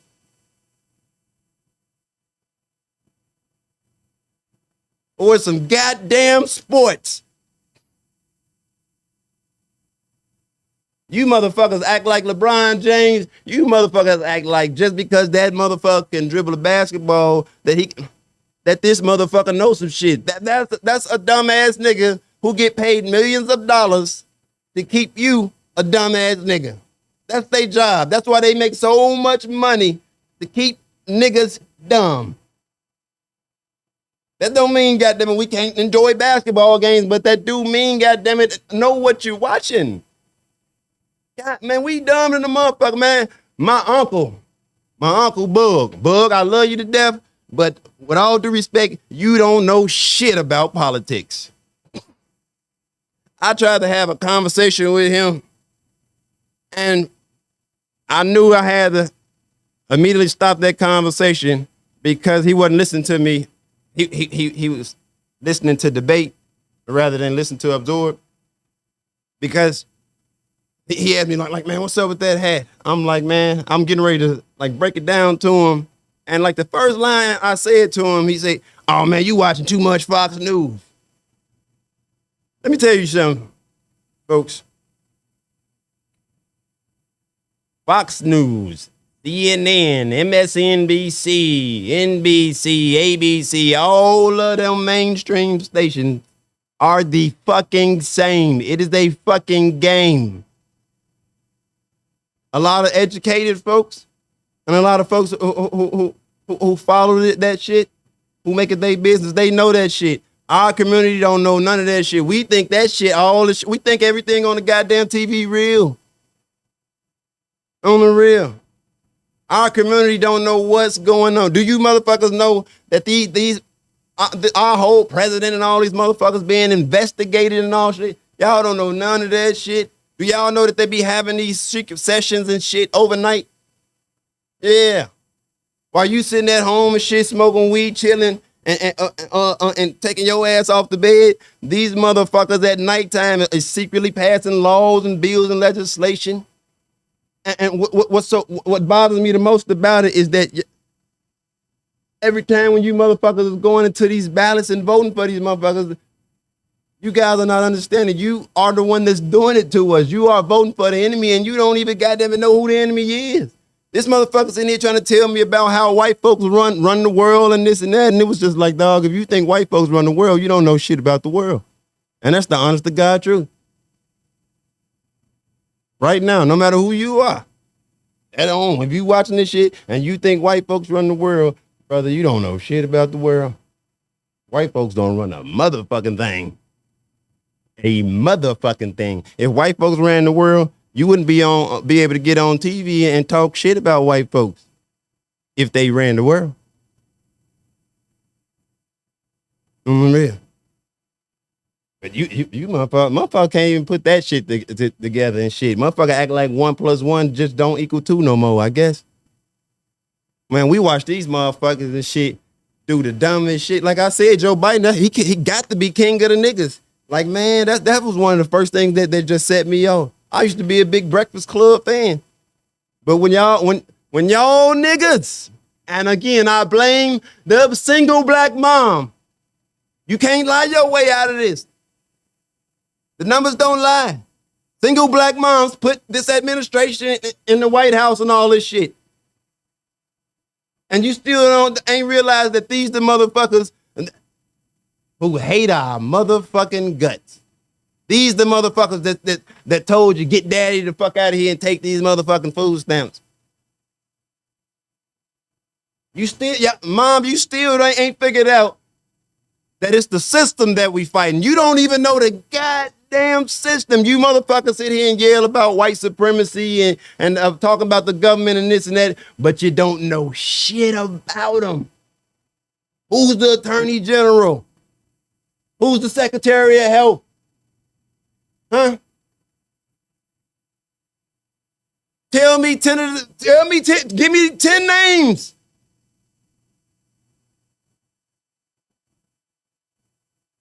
Or some goddamn sports. You motherfuckers act like LeBron James. You motherfuckers act like just because that motherfucker can dribble a basketball that this motherfucker knows some shit. That's a dumbass nigga who get paid millions of dollars to keep you a dumbass nigga. That's their job. That's why they make so much money, to keep niggas dumb. That don't mean, goddamn it, we can't enjoy basketball games, but that do mean, goddamn it, know what you're watching. God, man, we dumb in the motherfucker, man. My uncle Bug, I love you to death, but with all due respect, you don't know shit about politics. I tried to have a conversation with him, and I knew I had to immediately stop that conversation because he wasn't listening to me. He was listening to debate rather than listen to absorb, because he asked me like, man, what's up with that hat? I'm like, man, I'm getting ready to like break it down to him. And like the first line I said to him, he said, oh man, you watching too much Fox News. Let me tell you something, folks. Fox News, CNN, MSNBC, NBC, ABC, all of them mainstream stations are the fucking same. It is a fucking game. A lot of educated folks and a lot of folks who follow that shit, who make it their business, they know that shit. Our community don't know none of that shit. We think that shit, we think everything on the goddamn TV real. On the real. Our community don't know what's going on. Do you motherfuckers know that our whole president and all these motherfuckers being investigated and all shit? Y'all don't know none of that shit. Do y'all know that they be having these secret sessions and shit overnight? Yeah. While you sitting at home and shit, smoking weed, chilling, and taking your ass off the bed, these motherfuckers at nighttime is secretly passing laws and bills and legislation. And what bothers me the most about it is that every time when you motherfuckers is going into these ballots and voting for these motherfuckers, you guys are not understanding. You are the one that's doing it to us. You are voting for the enemy, and you don't even goddamn know who the enemy is. This motherfucker's in here trying to tell me about how white folks run the world and this and that, and it was just like, dog, if you think white folks run the world, you don't know shit about the world. And that's the honest to God truth. Right now, no matter who you are, at home, if you watching this shit and you think white folks run the world, brother, you don't know shit about the world. White folks don't run a motherfucking thing. A motherfucking thing. If white folks ran the world, you wouldn't be able to get on TV and talk shit about white folks if they ran the world. Real. But you motherfucker can't even put that shit together and shit. Motherfucker act like 1 + 1 just don't equal 2 no more, I guess. Man, we watch these motherfuckers and shit do the dumbest shit. Like I said, Joe Biden, he got to be king of the niggas. Like, man, that was one of the first things that just set me off. I used to be a big Breakfast Club fan. But when y'all niggas, and again, I blame the single black mom. You can't lie your way out of this. The numbers don't lie. Single black moms put this administration in the White House and all this shit. And you still ain't realized that these the motherfuckers who hate our motherfucking guts. These the motherfuckers that told you, get daddy the fuck out of here and take these motherfucking food stamps. Mom, you still ain't figured out that it's the system that we fighting. You don't even know the goddamn system. You motherfuckers sit here and yell about white supremacy and talking about the government and this and that, but you don't know shit about them. Who's the attorney general? Who's the secretary of health? Huh? Give me 10 names.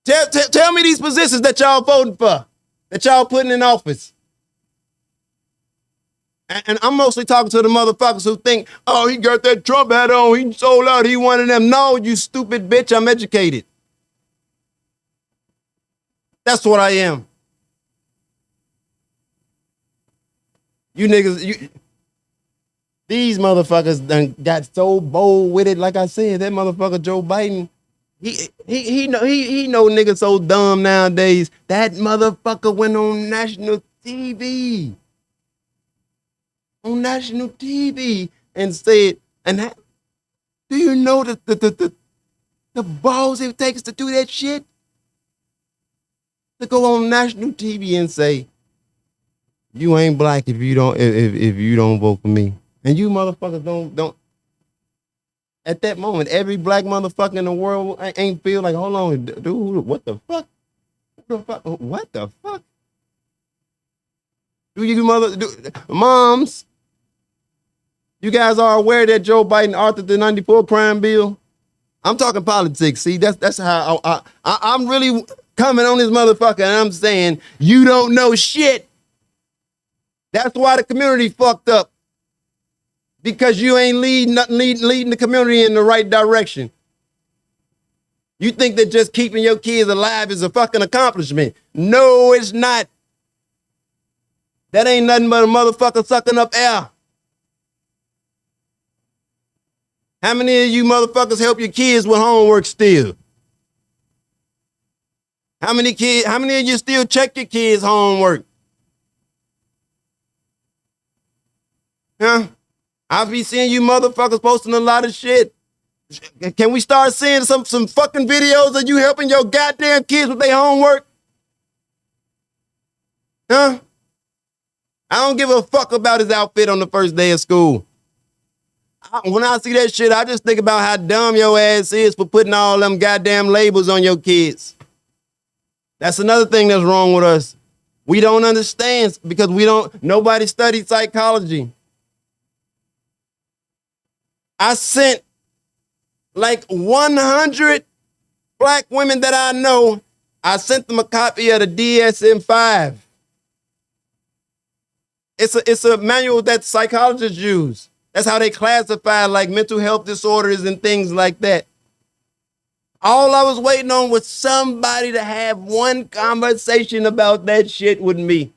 Tell me these positions that y'all voting for, that y'all putting in office. And I'm mostly talking to the motherfuckers who think, oh, he got that Trump hat on, he sold out, he one of them. No, you stupid bitch, I'm educated. That's what I am. You niggas, these motherfuckers done got so bold with it. Like I said, that motherfucker Joe Biden, he know niggas so dumb nowadays. That motherfucker went on national TV. On national TV and said, do you know the balls it takes to do that shit? To go on national TV and say, you ain't black if you don't vote for me. And you motherfuckers don't. At that moment, every black motherfucker in the world ain't feel like, hold on, dude, what the fuck? What the fuck? Moms, you guys are aware that Joe Biden authored the 94 crime bill? I'm talking politics. See, that's how I'm really coming on this motherfucker and I'm saying, you don't know shit. That's why the community fucked up. Because you ain't leading the community in the right direction. You think that just keeping your kids alive is a fucking accomplishment. No, it's not. That ain't nothing but a motherfucker sucking up air. How many of you motherfuckers help your kids with homework still? How many of you still check your kids' homework? Huh? I'll be seeing you motherfuckers posting a lot of shit. Can we start seeing some fucking videos of you helping your goddamn kids with their homework? Huh? I don't give a fuck about his outfit on the first day of school. When I see that shit, I just think about how dumb your ass is for putting all them goddamn labels on your kids. That's another thing that's wrong with us. We don't understand because nobody studied psychology. I sent like 100 black women that I know, I sent them a copy of the DSM-5. It's a manual that psychologists use. That's how they classify like mental health disorders and things like that. All I was waiting on was somebody to have one conversation about that shit with me.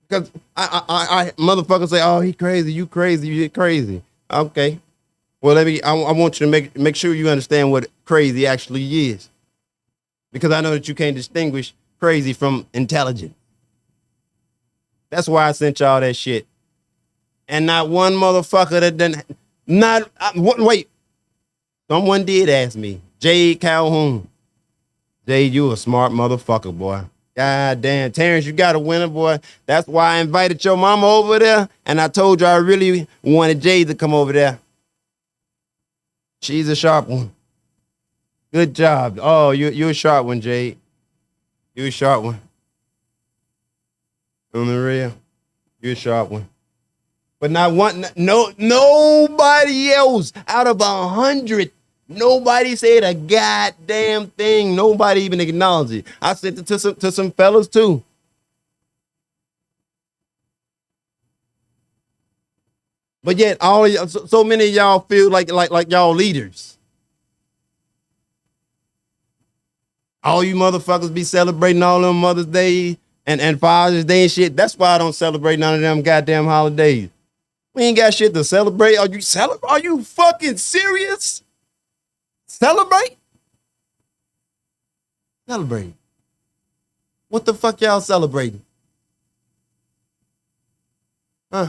Because I motherfuckers say, oh, he crazy, you crazy, you crazy. Okay. Well, I want you to make sure you understand what crazy actually is. Because I know that you can't distinguish crazy from intelligent. That's why I sent y'all that shit. And not one motherfucker that done, wait. Someone did ask me, Jade Calhoun. Jade, you a smart motherfucker, boy. God damn, Terrence, you got a winner, boy. That's why I invited your mama over there, and I told you I really wanted Jade to come over there. She's a sharp one. Good job. Oh, you a sharp one, Jade. You a sharp one. On the real, you a sharp one. But not one, nobody else out of 100. Nobody said a goddamn thing. Nobody even acknowledged it. I sent it to some fellas too. But yet, all of y'all, so many of y'all feel like y'all leaders. All you motherfuckers be celebrating all them Mother's Day and Father's Day and shit. That's why I don't celebrate none of them goddamn holidays. We ain't got shit to celebrate. Are you fucking serious? Celebrate? Celebrate. What the fuck y'all celebrating? Huh?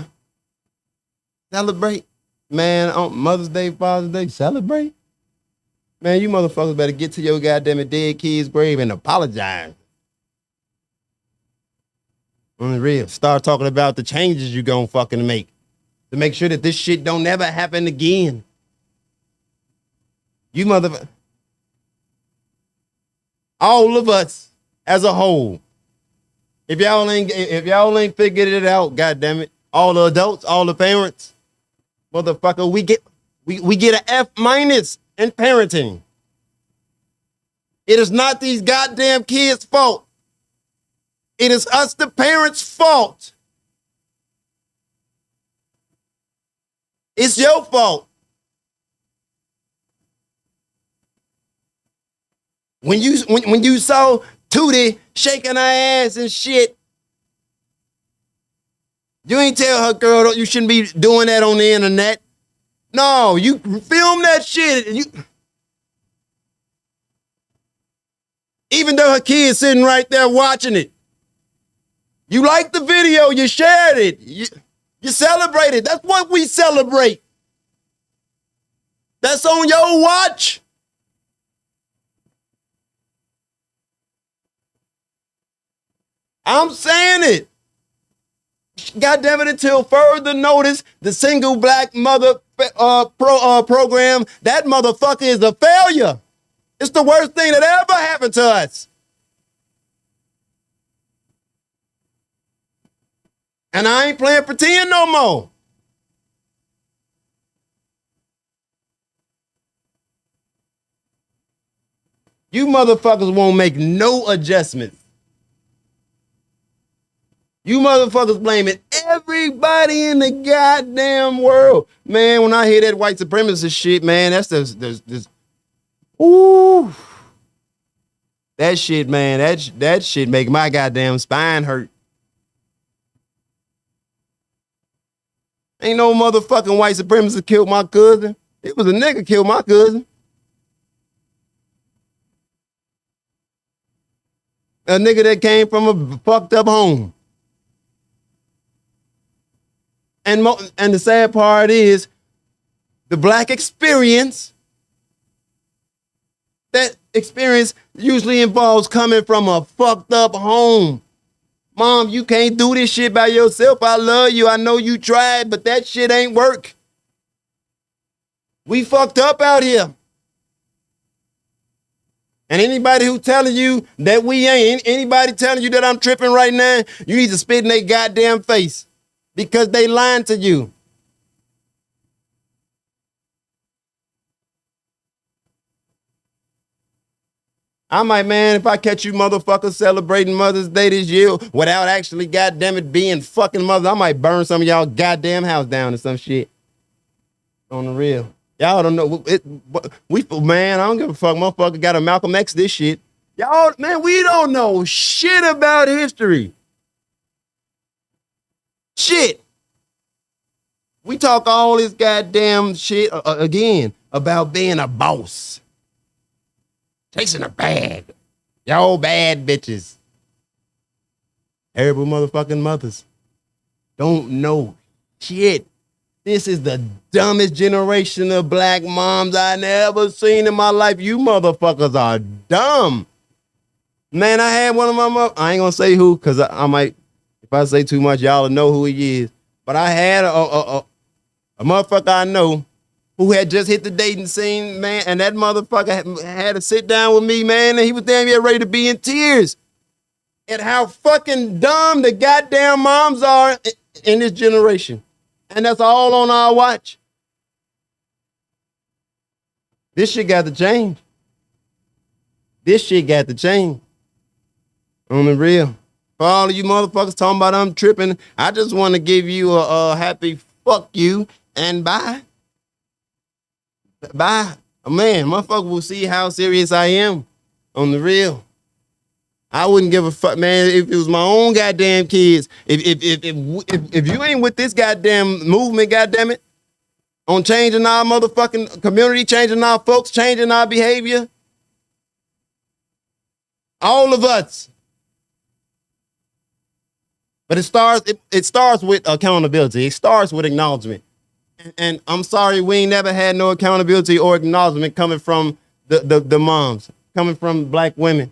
Celebrate? Man, on Mother's Day, Father's Day, celebrate? Man, you motherfuckers better get to your goddamn dead kid's grave and apologize. On the real. Start talking about the changes you gonna fucking make to make sure that this shit don't never happen again. You motherfucker. All of us as a whole. If y'all ain't figured it out, goddamn it, all the adults, all the parents, motherfucker, we get an F- in parenting. It is not these goddamn kids' fault. It is us, the parents' fault. It's your fault. When you saw Tootie shaking her ass and shit, you ain't tell her, girl, you shouldn't be doing that on the internet. No, you film that shit. Even though her kid's sitting right there watching it. You liked the video, you shared it, you celebrated. That's what we celebrate. That's on your watch. I'm saying it. God damn it, until further notice, the single black mother program, that motherfucker is a failure. It's the worst thing that ever happened to us. And I ain't playing pretend no more. You motherfuckers won't make no adjustments. You motherfuckers blaming everybody in the goddamn world. Man, when I hear that white supremacist shit, man, that's this. Ooh. That shit, man, that shit make my goddamn spine hurt. Ain't no motherfucking white supremacist killed my cousin. It was a nigga killed my cousin. A nigga that came from a fucked up home. And the sad part is the black experience, that experience usually involves coming from a fucked up home. Mom, you can't do this shit by yourself. I love you. I know you tried, but that shit ain't work. We fucked up out here. And anybody who telling you that we ain't, anybody telling you that I'm tripping right now, you need to spit in their goddamn face because they lying to you. I might, man, if I catch you motherfuckers celebrating Mother's Day this year without actually, goddamn it, being fucking mother, I might burn some of y'all goddamn house down or some shit. On the real. Y'all don't know. Man, I don't give a fuck. Motherfucker got a Malcolm X this shit. Y'all, man, we don't know shit about history. Shit. We talk all this goddamn shit again about being a boss. Chasing a bag. Y'all bad bitches. Terrible motherfucking mothers. Don't know shit. This is the dumbest generation of black moms I never seen in my life. You motherfuckers are dumb. Man, I had one of my mothers. I ain't gonna say who, because I might, if I say too much, y'all will know who he is. But I had a motherfucker I know who had just hit the dating scene, man, and that motherfucker had to sit down with me, man, and he was damn near ready to be in tears at how fucking dumb the goddamn moms are in this generation. And that's all on our watch. This shit got to change. This shit got to change. On the real. For all of you motherfuckers talking about I'm tripping, I just want to give you a happy fuck you and bye. Bye. Man, motherfucker will see how serious I am. On the real. I wouldn't give a fuck, man, if it was my own goddamn kids. If you ain't with this goddamn movement, goddamn it, on changing our motherfucking community, changing our folks, changing our behavior, all of us. But it starts with accountability. It starts with acknowledgement. And I'm sorry, we ain't never had no accountability or acknowledgement coming from the moms, coming from black women.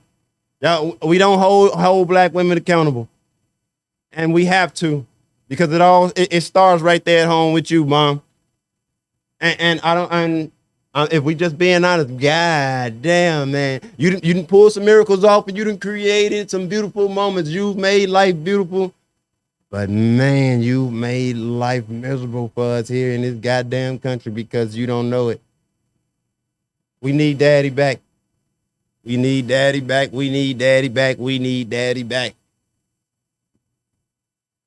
Yeah, we don't hold black women accountable, and we have to, because it starts right there at home with you, mom. And I don't. And if we just being honest, god damn, man, you didn't pull some miracles off, and you done created some beautiful moments. You've made life beautiful, but man, you made life miserable for us here in this goddamn country because you don't know it. We need daddy back. We need daddy back. We need daddy back. We need daddy back.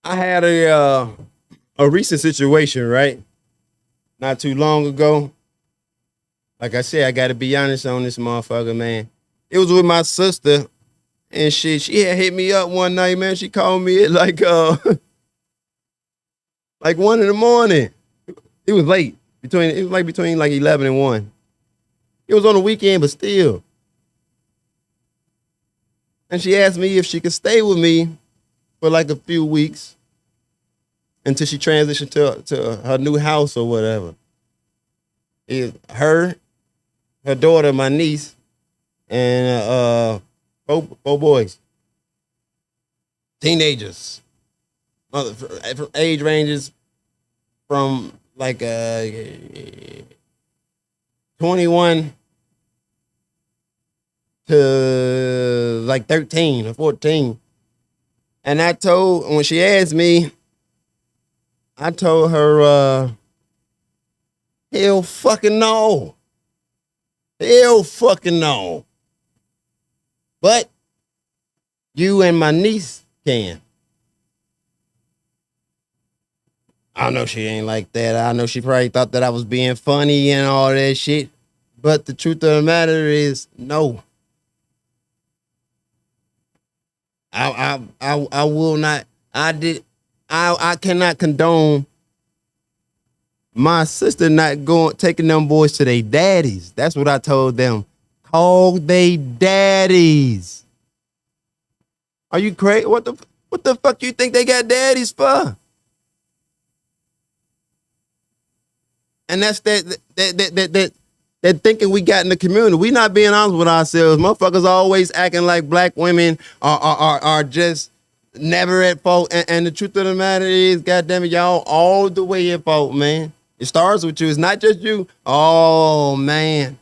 I had a recent situation, right? Not too long ago. Like I said, I got to be honest on this motherfucker, man. It was with my sister, and shit. She had hit me up one night, man. She called me at like 1 in the morning. It was late. Between like 11 and 1. It was on the weekend, but still. And she asked me if she could stay with me for like a few weeks until she transitioned to her new house or whatever. Her daughter, my niece, and four boys. Teenagers. From age ranges from like 21 to like 13 or 14. And when she asked me, I told her, hell fucking no. Hell fucking no. But you and my niece can. I know she ain't like that. I know she probably thought that I was being funny and all that shit. But the truth of the matter is, no. I will not. I cannot condone my sister not taking them boys to their daddies. That's what I told them. Call they daddies. Are you crazy? What the fuck you think they got daddies for? And that's that thinking we got in the community. We not being honest with ourselves. Motherfuckers always acting like black women are just Never at fault. And the truth of the matter is, goddamn it, y'all all the way at fault, man. It starts with you. It's not just you. Oh man.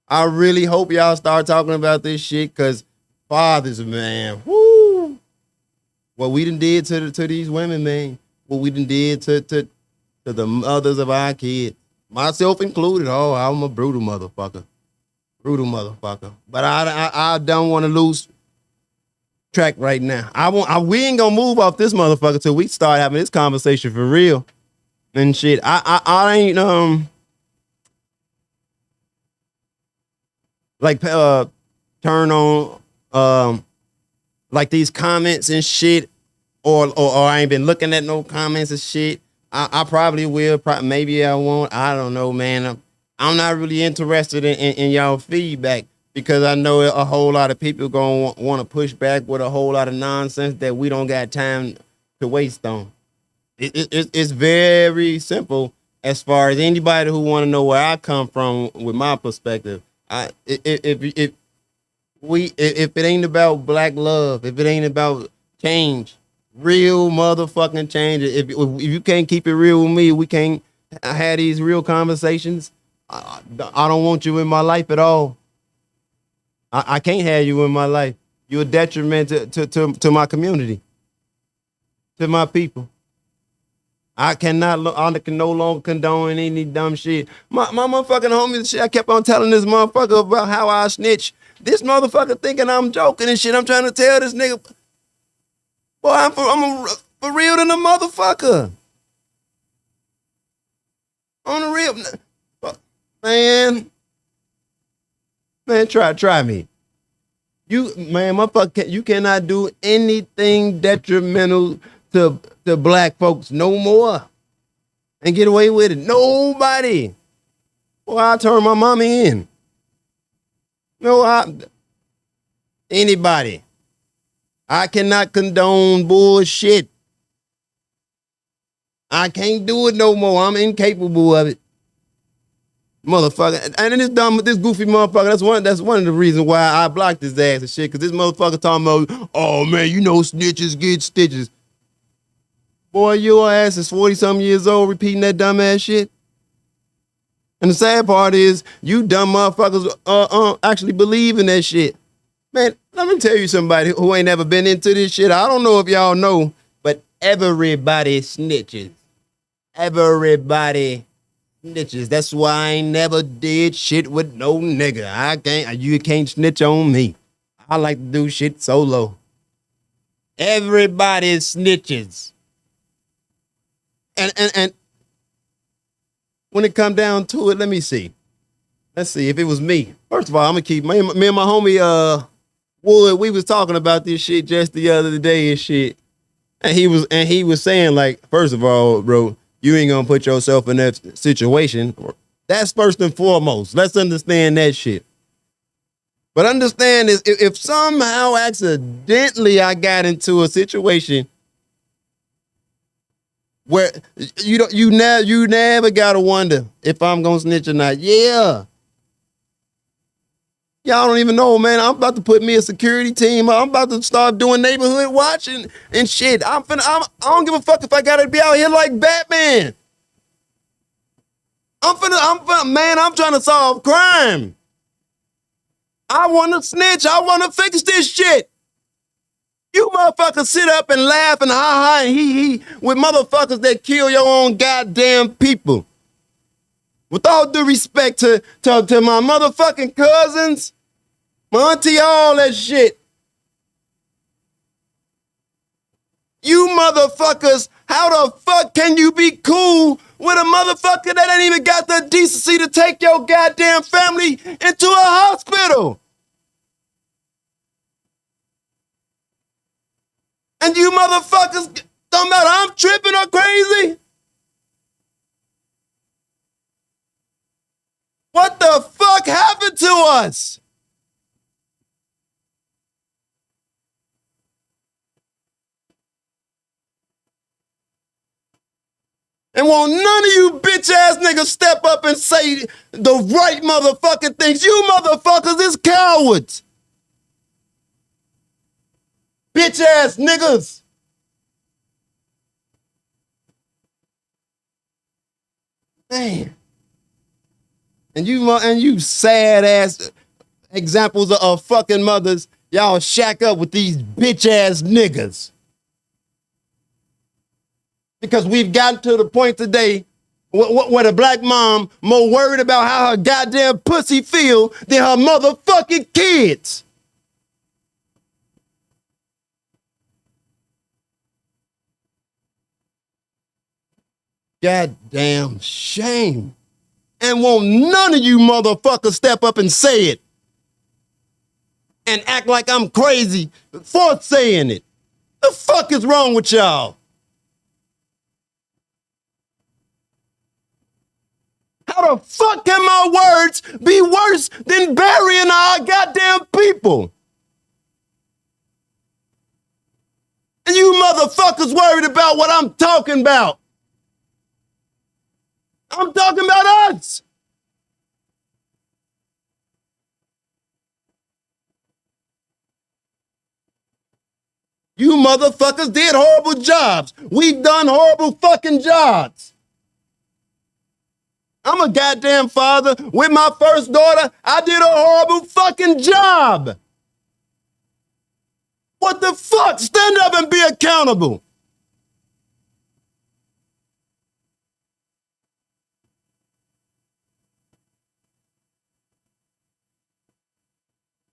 I really hope y'all start talking about this shit, cause fathers, man. Woo. What we done did to these women, man. What we done did to the mothers of our kids. Myself included. Oh, I'm a brutal motherfucker. Brutal motherfucker. But I don't want to lose track right now. We ain't gonna move off this motherfucker till we start having this conversation for real and shit. I ain't like turn on like these comments and shit, or I ain't been looking at no comments and shit. I probably will. Maybe I won't. I don't know, man. I'm not really interested in y'all feedback, because I know a whole lot of people gonna want to push back with a whole lot of nonsense that we don't got time to waste on. It's very simple as far as anybody who want to know where I come from with my perspective. If it ain't about black love, if it ain't about change, real motherfucking change. If you can't keep it real with me, we can't have these real conversations. I don't want you in my life at all. I can't have you in my life. You're a detriment to my community, to my people. I can no longer condone any dumb shit. My motherfucking homie, shit, I kept on telling this motherfucker about how I snitch. This motherfucker thinking I'm joking and shit. I'm trying to tell this nigga, boy, I'm for real than a motherfucker. On the real, man, try me. Motherfucker, you cannot do anything detrimental to black folks no more and get away with it. Nobody. Well, I turn my mama in. Anybody. I cannot condone bullshit. I can't do it no more. I'm incapable of it. Motherfucker. And this goofy motherfucker, that's one of the reasons why I blocked his ass and shit, because this motherfucker talking about, oh man, you know snitches get stitches. Boy, your ass is 40-something years old repeating that dumbass shit. And the sad part is, you dumb motherfuckers actually believe in that shit. Man, let me tell you somebody who ain't ever been into this shit. I don't know if y'all know, but everybody snitches. Everybody snitches. That's why I ain't never did shit with no nigga. You can't snitch on me. I like to do shit solo. Everybody snitches. And when it come down to it, let me see. Let's see if it was me. First of all, I'm gonna keep me and my homie Wood. We was talking about this shit just the other day and shit. And he was saying, like, first of all, bro, you ain't gonna put yourself in that situation. That's first and foremost. Let's understand that shit. But understand is, if somehow accidentally I got into a situation where you never gotta wonder if I'm gonna snitch or not. Yeah. Y'all don't even know, man. I'm about to put me a security team. I'm about to start doing neighborhood watching and shit. I don't give a fuck if I gotta be out here like Batman. I'm trying to solve crime. I wanna snitch. I wanna fix this shit. You motherfuckers sit up and laugh and ha and he with motherfuckers that kill your own goddamn people. With all due respect to my motherfucking cousins, my auntie, all that shit. You motherfuckers, how the fuck can you be cool with a motherfucker that ain't even got the decency to take your goddamn family into a hospital? And you motherfuckers talking about I'm tripping or crazy? What the fuck happened to us? And won't none of you bitch ass niggas step up and say the right motherfucking things. You motherfuckers is cowards. Bitch ass niggas. Man. And you sad ass examples of fucking mothers, y'all shack up with these bitch ass niggas. Because we've gotten to the point today where the black mom more worried about how her goddamn pussy feel than her motherfucking kids. Goddamn shame. And won't none of you motherfuckers step up and say it. And act like I'm crazy for saying it. The fuck is wrong with y'all? How the fuck can my words be worse than burying our goddamn people? And you motherfuckers worried about what I'm talking about. I'm talking about us. You motherfuckers did horrible jobs. We've done horrible fucking jobs. I'm a goddamn father. With my first daughter, I did a horrible fucking job. What the fuck? Stand up and be accountable.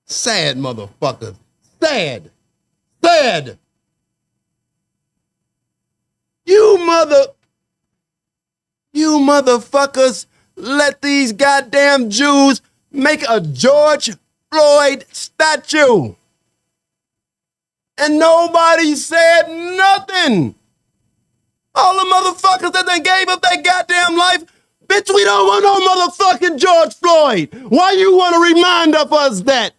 Sad motherfuckers. Sad. Sad. You motherfuckers let these goddamn Jews make a George Floyd statue. And nobody said nothing. All the motherfuckers that they gave up their goddamn life, bitch, we don't want no motherfucking George Floyd. Why you want to remind of us that?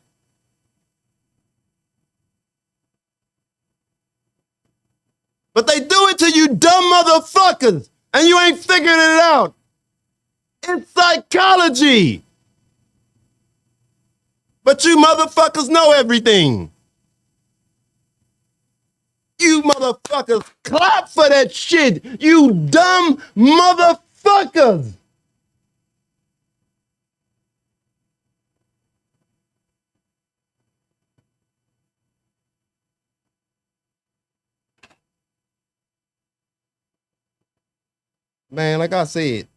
But they do it to you dumb motherfuckers, and you ain't figuring it out. It's psychology. But you motherfuckers know everything. You motherfuckers clap for that shit. You dumb motherfuckers. Man, like I said,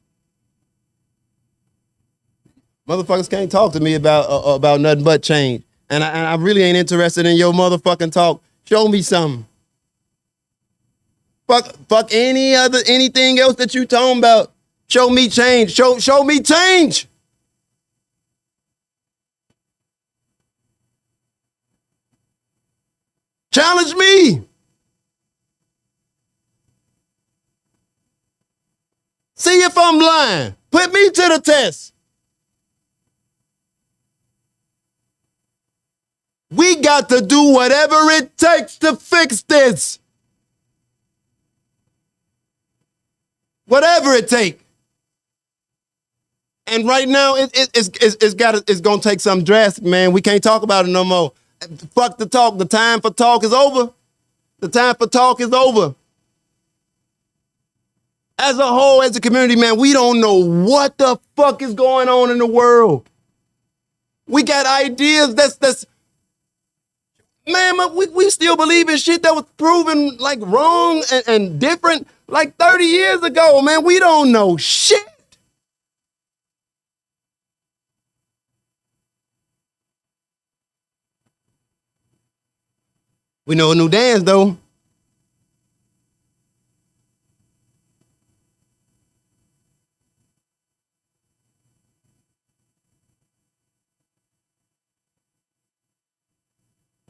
motherfuckers can't talk to me about nothing but change. And I really ain't interested in your motherfucking talk. Show me something. Fuck anything else that you talking about. Show me change. Show me change. Challenge me. See if I'm lying. Put me to the test. We got to do whatever it takes to fix this. Whatever it takes. And right now, it's gonna take something drastic, man. We can't talk about it no more. Fuck the talk. The time for talk is over. The time for talk is over. As a whole, as a community, man, we don't know what the fuck is going on in the world. We got ideas that's man, we still believe in shit that was proven like wrong and different like 30 years ago, man. We don't know shit. We know a new dance, though.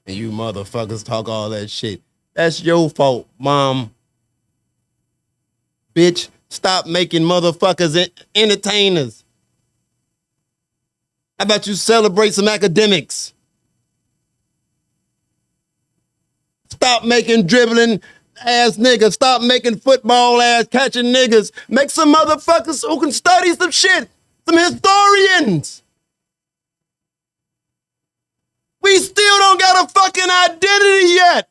And you motherfuckers talk all that shit. That's your fault, mom. Bitch, stop making motherfuckers entertainers. How about you celebrate some academics? Stop making dribbling ass niggas. Stop making football ass catching niggas. Make some motherfuckers who can study some shit. Some historians. We still don't got a fucking identity yet.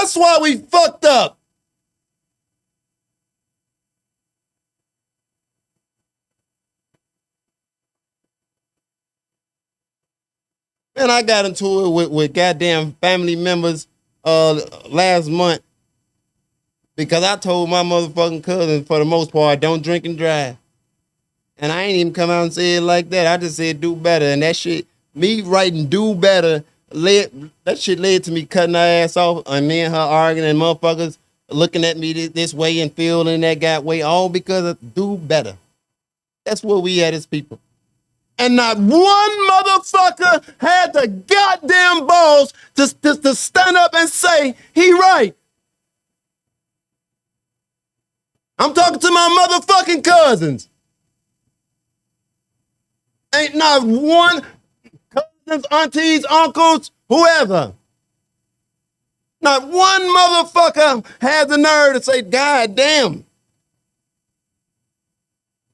That's why we fucked up. Man, I got into it with goddamn family members last month because I told my motherfucking cousin, for the most part, don't drink and drive. And I ain't even come out and say it like that. I just said do better. And that shit, me writing do better, that shit led to me cutting her ass off and me and her arguing and motherfuckers looking at me this way and feeling that guy way, all because of do better. That's where we at as people. And not one motherfucker had the goddamn balls to stand up and say he right. I'm talking to my motherfucking cousins. Ain't not one cousins, aunties, uncles, whoever. Not one motherfucker has the nerve to say, God damn.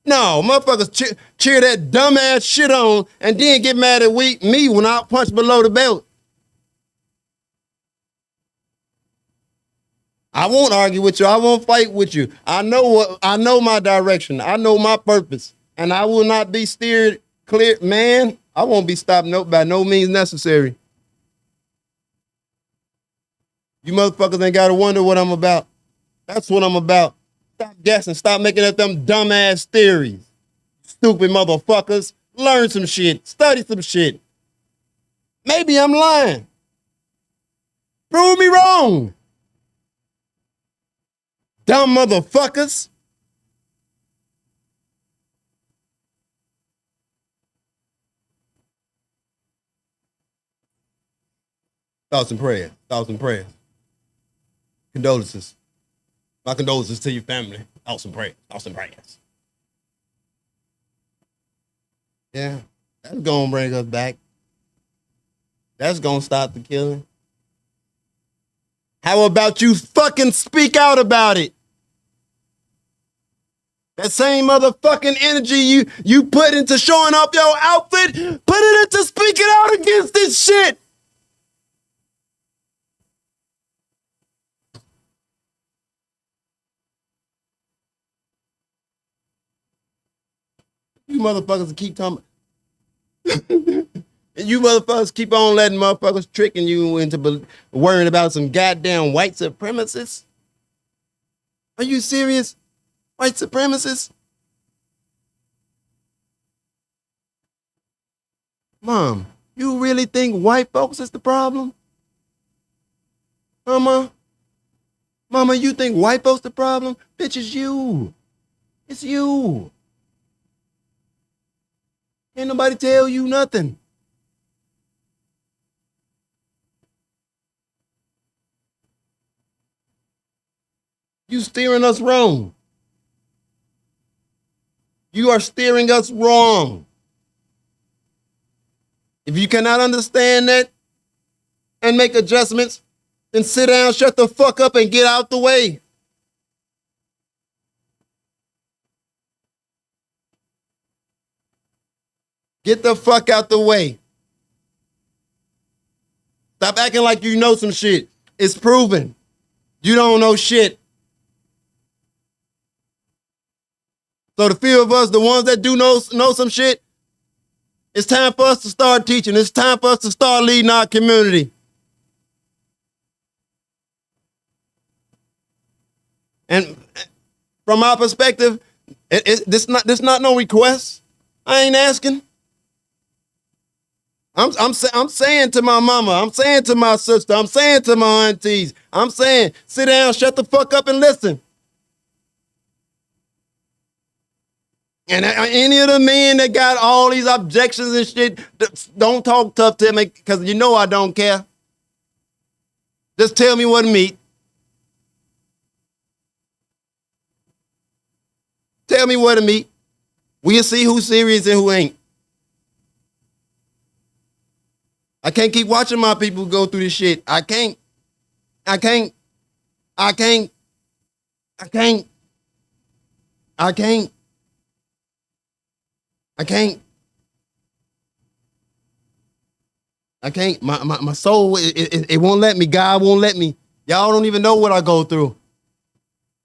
No, motherfuckers cheer that dumbass shit on and then get mad at me when I punch below the belt. I won't argue with you. I won't fight with you. I know my direction. I know my purpose. And I will not be steered clear. Man, I won't be stopped by no means necessary. You motherfuckers ain't gotta wonder what I'm about. That's what I'm about. Stop guessing. Stop making up them dumbass theories. Stupid motherfuckers. Learn some shit. Study some shit. Maybe I'm lying. Prove me wrong. Dumb motherfuckers. Thoughts and prayers. Thoughts and prayers. Condolences. My condolences to your family. Thoughts and prayers. Thoughts and prayers. Yeah, that's gonna bring us back. That's gonna stop the killing. How about you fucking speak out about it? That same motherfucking energy you put into showing off your outfit, put it into speaking out against this shit. You motherfuckers keep talking. And you motherfuckers keep on letting motherfuckers tricking you into worrying about some goddamn white supremacists. Are you serious? White supremacists? Mom, you really think white folks is the problem? Mama, you think white folks the problem? Bitch, it's you. It's you. Ain't nobody tell you nothing. You steering us wrong. You are steering us wrong. If you cannot understand that and make adjustments, then sit down, shut the fuck up, and get out the way. Get the fuck out the way. Stop acting like you know some shit. It's proven. You don't know shit. So the few of us, the ones that do know some shit, it's time for us to start teaching. It's time for us to start leading our community. And from our perspective, this not no request. I ain't asking. I'm saying to my mama, I'm saying to my sister, I'm saying to my aunties, I'm saying, sit down, shut the fuck up and listen. And any of the men that got all these objections and shit, don't talk tough to me because you know I don't care. Just tell me what to meet. Tell me where to meet. We'll see who's serious and who ain't. I can't keep watching my people go through this shit. I can't. I can't. I can't. I can't. I can't. I can't. I can't. My soul, it won't let me. God won't let me. Y'all don't even know what I go through.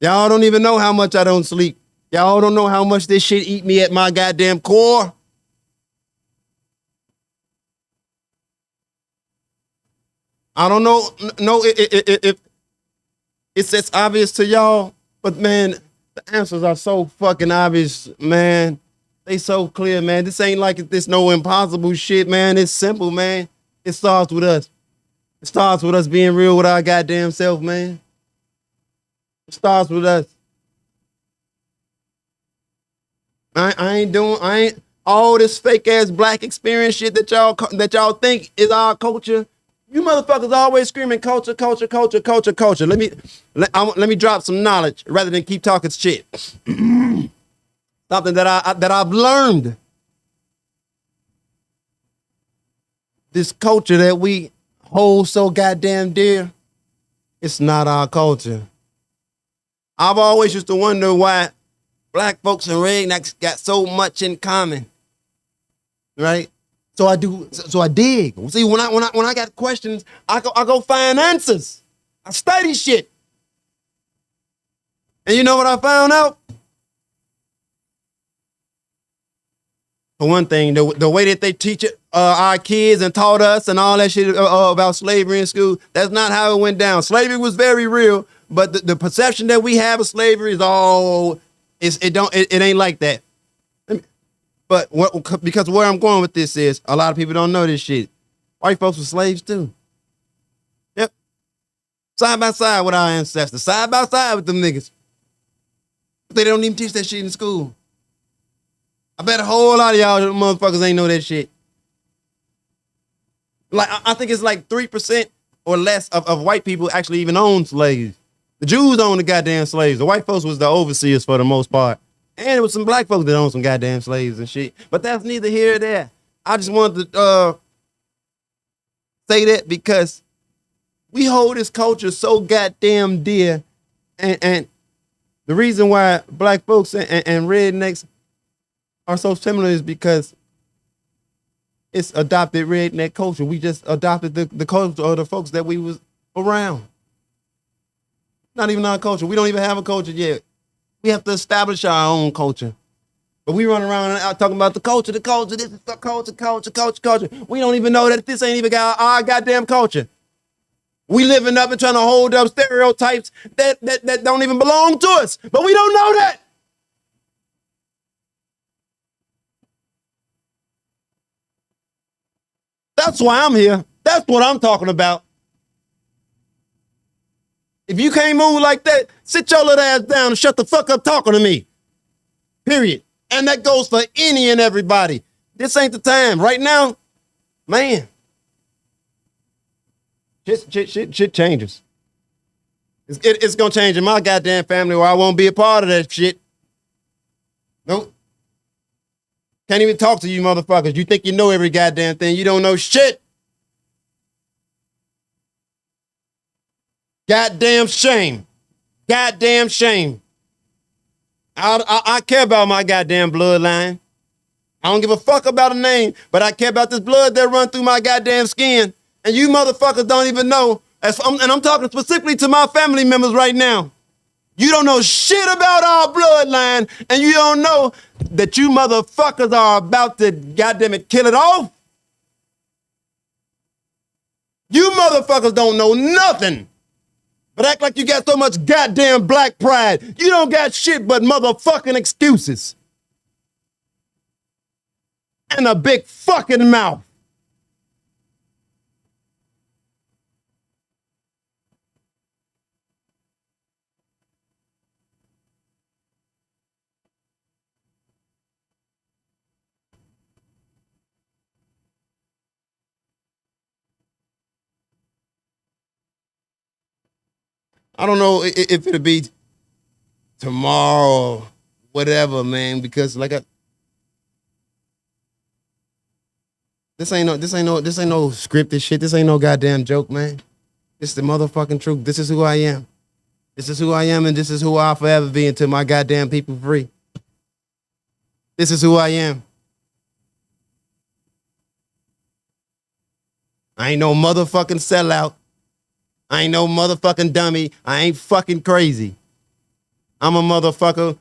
Y'all don't even know how much I don't sleep. Y'all don't know how much this shit eat me at my goddamn core. I don't know if it's obvious to y'all, but man, the answers are so fucking obvious, man. They so clear, man. This ain't like this no impossible shit, man. It's simple, man. It starts with us. It starts with us being real with our goddamn self, man. It starts with us. I ain't all this fake ass black experience shit that y'all think is our culture. You motherfuckers always screaming culture, culture, culture, culture, culture. Let me drop some knowledge rather than keep talking shit. Something that I've learned. This culture that we hold so goddamn dear, it's not our culture. I've always used to wonder why black folks and rednecks got so much in common, right? So I dig. See, when I got questions, I go find answers. I study shit, and you know what I found out? For one thing, the way that they teach it, our kids and taught us and all that shit about slavery in school, that's not how it went down. Slavery was very real, but the perception that we have of slavery is all it ain't like that. But because where I'm going with this is a lot of people don't know this shit. White folks were slaves too. Yep. Side by side with our ancestors, side by side with them niggas. But they don't even teach that shit in school. I bet a whole lot of y'all motherfuckers ain't know that shit. Like, I think it's like 3% or less of white people actually even own slaves. The Jews owned the goddamn slaves. The white folks was the overseers for the most part. And it was some black folks that owned some goddamn slaves and shit. But that's neither here nor there. I just wanted to say that because we hold this culture so goddamn dear. And the reason why black folks and rednecks are so similar is because it's adopted redneck culture. We just adopted the culture of the folks that we was around. Not even our culture. We don't even have a culture yet. We have to establish our own culture. But we run around and out talking about the culture, this is the culture. We don't even know that this ain't even our goddamn culture. We living up and trying to hold up stereotypes that don't even belong to us. But we don't know that. That's why I'm here. That's what I'm talking about. If you can't move like that, sit your little ass down and shut the fuck up talking to me. Period. And that goes for any and everybody. This ain't the time. Right now, man, shit changes. It's going to change in my goddamn family or I won't be a part of that shit. Nope. Can't even talk to you motherfuckers. You think you know every goddamn thing. You don't know shit. Goddamn shame. Goddamn shame. I care about my goddamn bloodline. I don't give a fuck about a name, but I care about this blood that run through my goddamn skin. And you motherfuckers don't even know. And I'm talking specifically to my family members right now. You don't know shit about our bloodline, and you don't know that you motherfuckers are about to, goddamn it, kill it off. You motherfuckers don't know nothing, but act like you got so much goddamn black pride. You don't got shit but motherfucking excuses. And a big fucking mouth. I don't know if it'll be tomorrow, whatever, man, because like this ain't no scripted shit. This ain't no goddamn joke, man. This is the motherfucking truth. This is who I am. This is who I am, and this is who I'll forever be until my goddamn people free. This is who I am. I ain't no motherfucking sellout. I ain't no motherfucking dummy. I ain't fucking crazy. I'm a motherfucker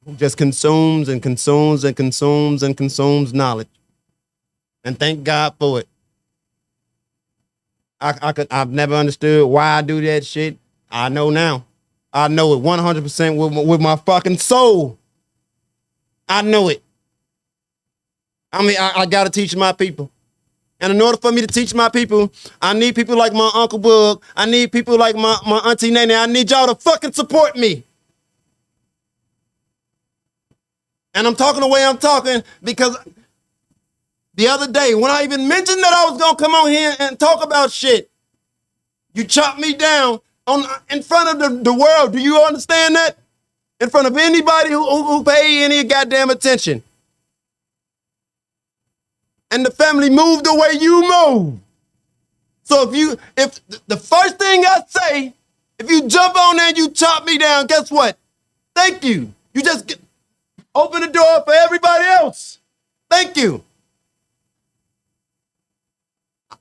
who just consumes and consumes and consumes and consumes knowledge. And thank God for it. I've never understood why I do that shit. I know now. I know it 100% with my fucking soul. I know it. I mean, I gotta teach my people. And in order for me to teach my people, I need people like my Uncle Bug. I need people like my Auntie Nene. I need y'all to fucking support me. And I'm talking the way I'm talking because the other day, when I even mentioned that I was gonna come on here and talk about shit, you chopped me down in front of the world. Do you understand that? In front of anybody who pay any goddamn attention. And the family moved the way you move. So if the first thing I say, if you jump on there and you chop me down, guess what? Thank you. You just open the door for everybody else. Thank you.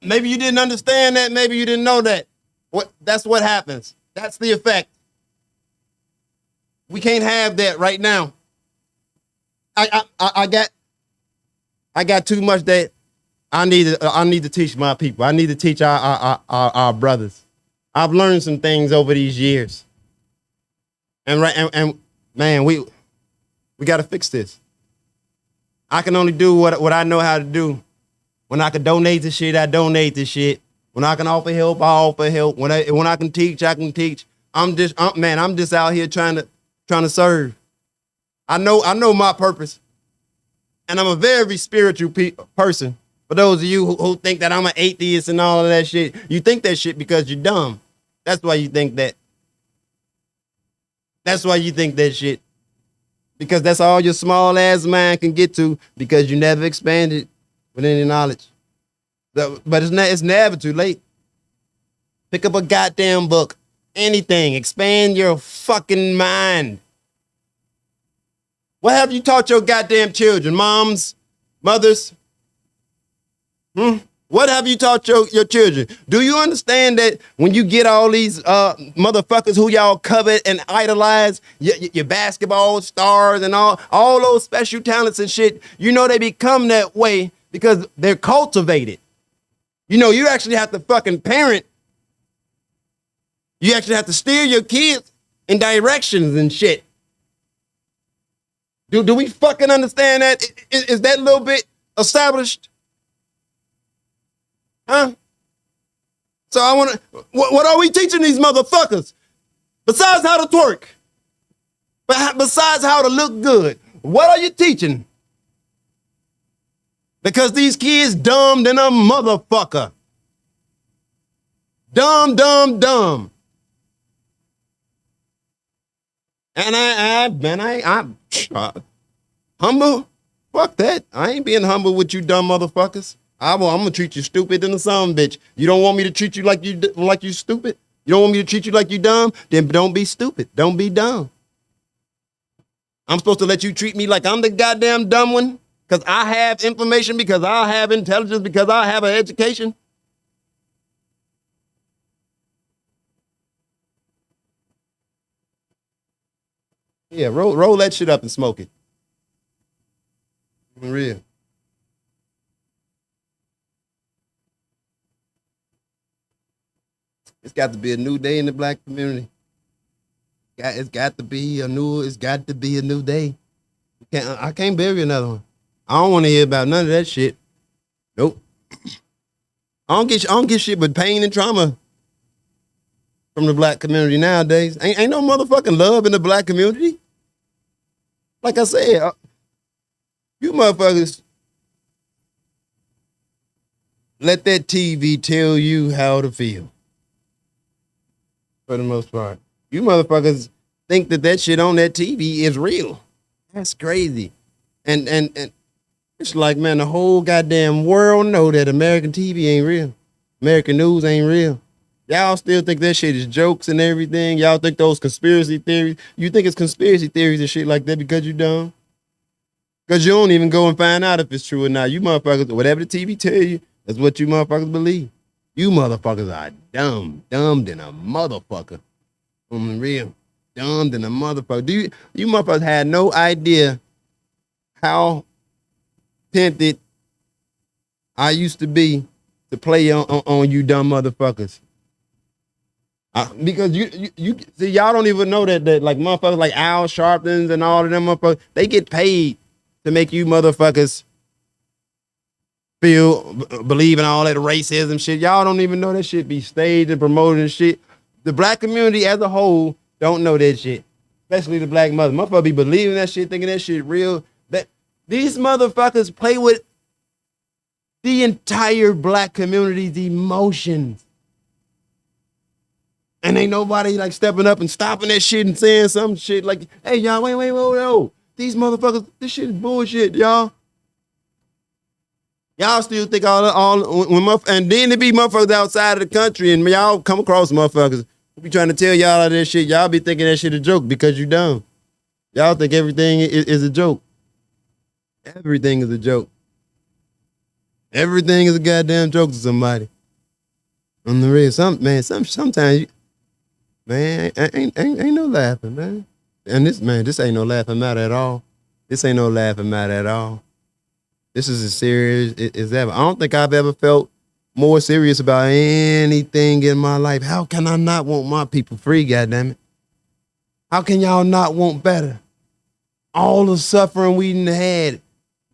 Maybe you didn't understand that. Maybe you didn't know that. That's what happens. That's the effect. We can't have that right now. I got too much that I need to teach my people. I need to teach our brothers. I've learned some things over these years. And man, we got to fix this. I can only do what I know how to do. When I can donate the shit, I donate the shit. When I can offer help, I offer help. When I can teach, I can teach. I'm just out here trying to serve. I know my purpose. And I'm a very spiritual person. For those of you who think that I'm an atheist and all of that shit, you think that shit because you're dumb. That's why you think that. That's why you think that shit. Because that's all your small ass mind can get to because you never expanded with any knowledge. But it's never too late. Pick up a goddamn book. Anything. Expand your fucking mind. What have you taught your goddamn children? Moms? Mothers? What have you taught your children? Do you understand that when you get all these motherfuckers who y'all covet and idolize, your basketball stars and all those special talents and shit, you know they become that way because they're cultivated. You know, you actually have to fucking parent. You actually have to steer your kids in directions and shit. Do we fucking understand that? Is that little bit established? Huh? So I want to, what are we teaching these motherfuckers? Besides how to twerk, besides how to look good, what are you teaching? Because these kids dumb than a motherfucker. Dumb. And I'm humble. Fuck that. I ain't being humble with you dumb motherfuckers. I'm gonna treat you stupid than a son bitch. You don't want me to treat you like you stupid? You don't want me to treat you like you dumb? Then don't be stupid. Don't be dumb. I'm supposed to let you treat me like I'm the goddamn dumb one? Because I have information, because I have intelligence, because I have an education? Yeah, roll that shit up and smoke it. For real. It's got to be a new day in the black community. It's got to be a new day. I can't bury another one. I don't want to hear about none of that shit. Nope. I don't get shit but pain and trauma from the black community nowadays. Ain't no motherfucking love in the black community. Like I said, you motherfuckers let that TV tell you how to feel. For the most part. You motherfuckers think that shit on that TV is real. That's crazy. And it's like, man, the whole goddamn world know that American TV ain't real. American news ain't real. Y'all still think that shit is jokes and everything. Y'all think those conspiracy theories. You think it's conspiracy theories and shit like that because you dumb? Because you don't even go and find out if it's true or not. You motherfuckers, whatever the TV tell you, that's what you motherfuckers believe. You motherfuckers are dumb than a motherfucker. On the real, dumb than a motherfucker. You motherfuckers had no idea how tempted I used to be to play on you dumb motherfuckers. Because you see, y'all don't even know that like motherfuckers like Al Sharptons and all of them motherfuckers, they get paid to make you motherfuckers believe in all that racism shit. Y'all don't even know that shit be staged and promoted and shit. The black community as a whole don't know that shit. Especially the black mother. Motherfuckers be believing that shit, thinking that shit real. That these motherfuckers play with the entire black community's emotions. And ain't nobody like stepping up and stopping that shit and saying some shit like, hey, y'all, wait. These motherfuckers, this shit is bullshit, y'all. Y'all still think and then it be motherfuckers outside of the country and y'all come across motherfuckers who be trying to tell y'all all that shit. Y'all be thinking that shit a joke because you dumb. Y'all think everything is a joke. Everything is a joke. Everything is a goddamn joke to somebody. On the real, sometimes ain't no laughing, man. And this ain't no laughing matter at all. This ain't no laughing matter at all. This is as serious as ever. I don't think I've ever felt more serious about anything in my life. How can I not want my people free, goddammit? How can y'all not want better? All the suffering we done had.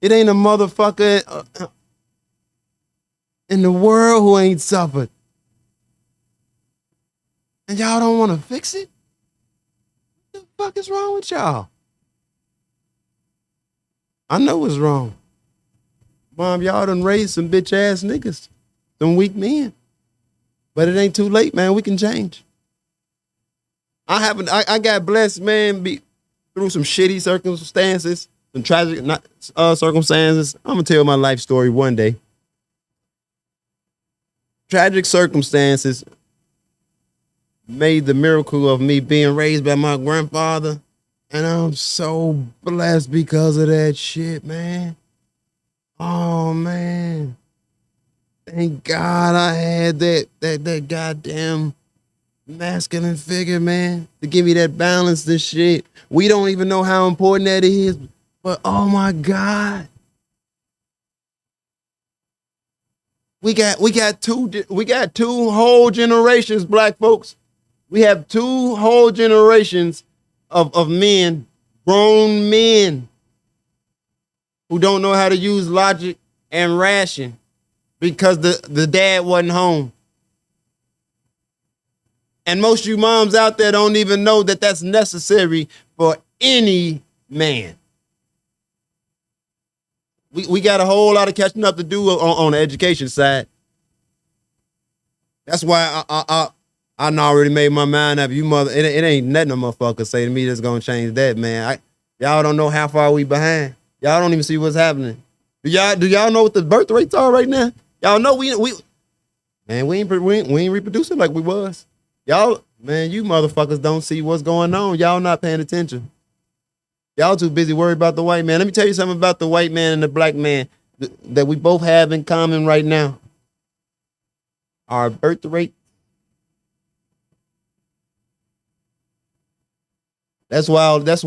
It ain't a motherfucker in the world who ain't suffered. And y'all don't want to fix it? What the fuck is wrong with y'all? I know what's wrong. Mom, y'all done raised some bitch ass niggas, some weak men. But it ain't too late, man. We can change. I got blessed, man, through some shitty circumstances, some tragic circumstances. I'm gonna tell my life story one day. Tragic circumstances made the miracle of me being raised by my grandfather. And I'm so blessed because of that shit, man. Oh, man. Thank God I had that goddamn masculine figure, man, to give me that balance, this shit. We don't even know how important that is, but oh my God. We got two whole generations, black folks. We have two whole generations of men, grown men, who don't know how to use logic and ration because the dad wasn't home. And most of you moms out there don't even know that that's necessary for any man. We got a whole lot of catching up to do on the education side. That's why I already made my mind up. You mother, it ain't nothing a motherfucker say to me that's gonna change that, man. Y'all don't know how far we behind. Y'all don't even see what's happening. Do y'all know what the birth rates are right now? Y'all know we ain't reproducing like we was. Y'all, man, you motherfuckers don't see what's going on. Y'all not paying attention. Y'all too busy worried about the white man. Let me tell you something about the white man and the black man that we both have in common right now. Our birth rate. That's why it's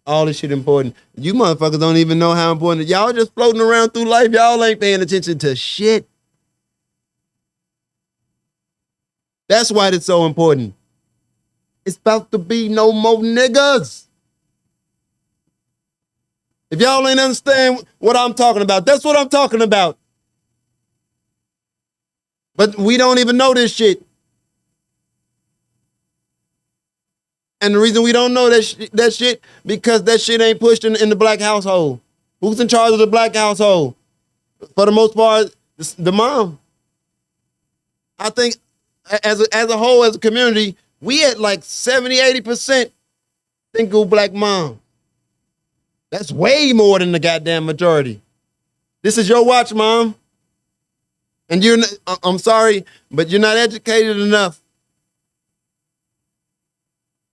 all this shit important. You motherfuckers don't even know how important. Y'all just floating around through life. Y'all ain't paying attention to shit. That's why it's so important. It's about to be no more niggas. If y'all ain't understand what I'm talking about, that's what I'm talking about. But we don't even know this shit. And the reason we don't know that shit, because that shit ain't pushed in the black household. Who's in charge of the black household? For the most part, the mom. I think as a whole, as a community, we at like 70-80% single black mom. That's way more than the goddamn majority. This is your watch, mom. And I'm sorry, but you're not educated enough.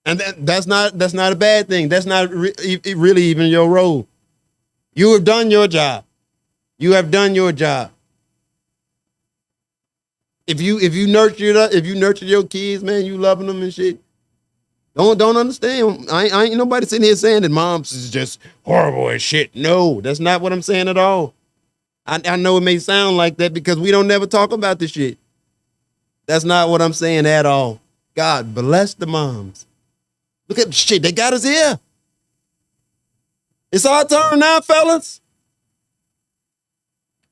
And that's not a bad thing. That's not really even your role. You have done your job. You have done your job. If you nurture it up, if you nurture your kids, man, you loving them and shit. Don't understand. I ain't nobody sitting here saying that moms is just horrible and shit. No, that's not what I'm saying at all. I know it may sound like that because we don't never talk about this shit. That's not what I'm saying at all. God bless the moms. Look at the shit. They got us here. It's our turn now, fellas.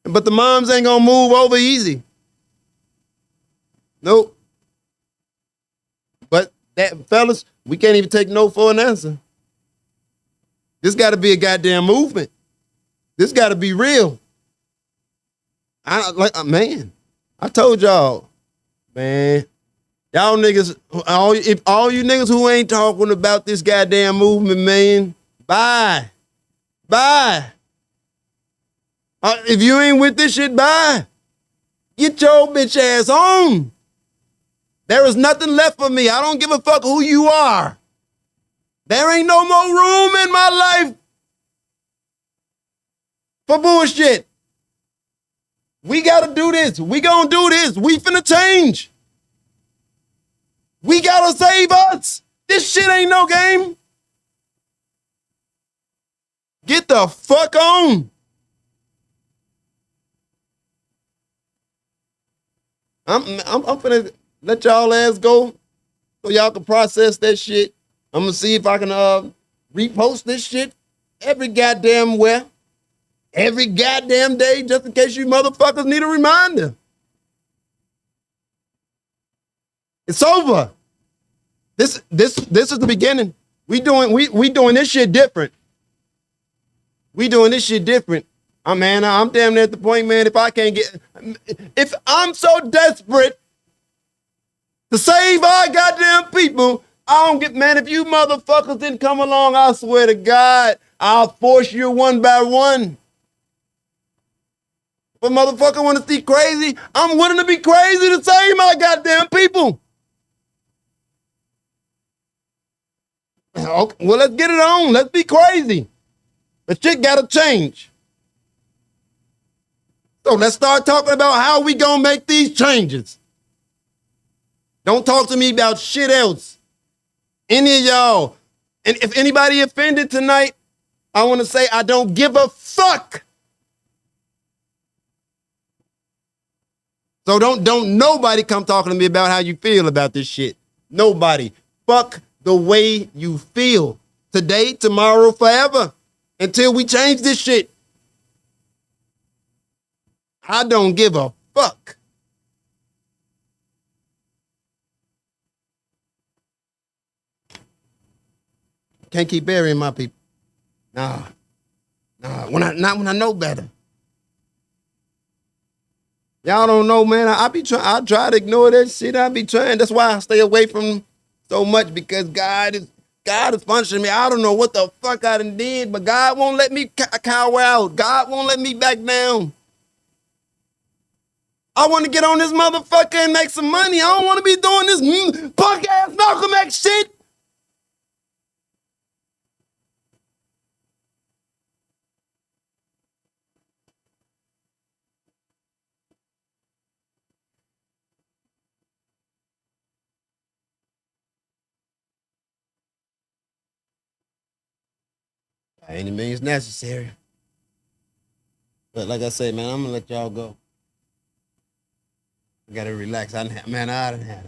But the moms ain't gonna move over easy. Nope. But that fellas, we can't even take no for an answer. This gotta be a goddamn movement. This gotta be real. Man, I told y'all, man. Y'all niggas, all you niggas who ain't talking about this goddamn movement, man, bye. Bye. If you ain't with this shit, bye. Get your bitch ass on. There is nothing left for me. I don't give a fuck who you are. There ain't no more room in my life for bullshit. We gotta do this. We gonna do this. We finna change. We gotta save us. This shit ain't no game. Get the fuck on. I'm finna let y'all ass go so y'all can process that shit. I'm gonna see if I can repost this shit every goddamn where, every goddamn day, just in case you motherfuckers need a reminder. It's over. This is the beginning. We doing this shit different. We doing this shit different. I'm damn near at the point, man, if I'm so desperate to save our goddamn people, I don't get, man, if you motherfuckers didn't come along, I swear to God, I'll force you one by one. If a motherfucker want to see crazy, I'm willing to be crazy to save my goddamn people. Okay, well, let's get it on. Let's be crazy. But shit gotta change. So let's start talking about how we gonna make these changes. Don't talk to me about shit else. Any of y'all. And if anybody offended tonight, I want to say I don't give a fuck. So don't nobody come talking to me about how you feel about this shit. Nobody. Fuck the way you feel. Today, tomorrow, forever. Until we change this shit. I don't give a fuck. Can't keep burying my people. Nah. Not when I know better. Y'all don't know, man. I try to ignore that shit. I be trying. That's why I stay away from so much, because God is punishing me. I don't know what the fuck I done did, but God won't let me cower out. God won't let me back down. I want to get on this motherfucker and make some money. I don't want to be doing this punk ass Malcolm X shit. By any means necessary. But like I say, man, I'm gonna let y'all go. I gotta relax. I done had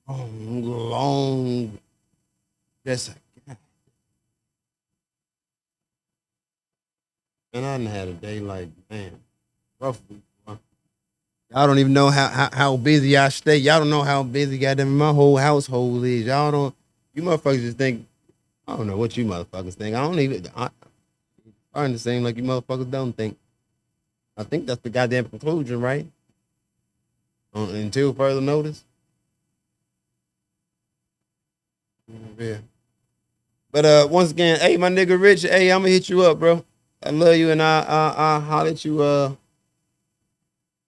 a long, just man, I done had a day like, man, rough week. Y'all don't even know how busy I stay. Y'all don't know how busy goddamn my whole household is. Y'all don't. You motherfuckers just think. I don't know what you motherfuckers think. I don't even. I understand like you motherfuckers don't think. I think that's the goddamn conclusion, right? Until further notice. Yeah. But once again, hey, my nigga Rich, hey, I'm gonna hit you up, bro. I love you, and I'll holler at you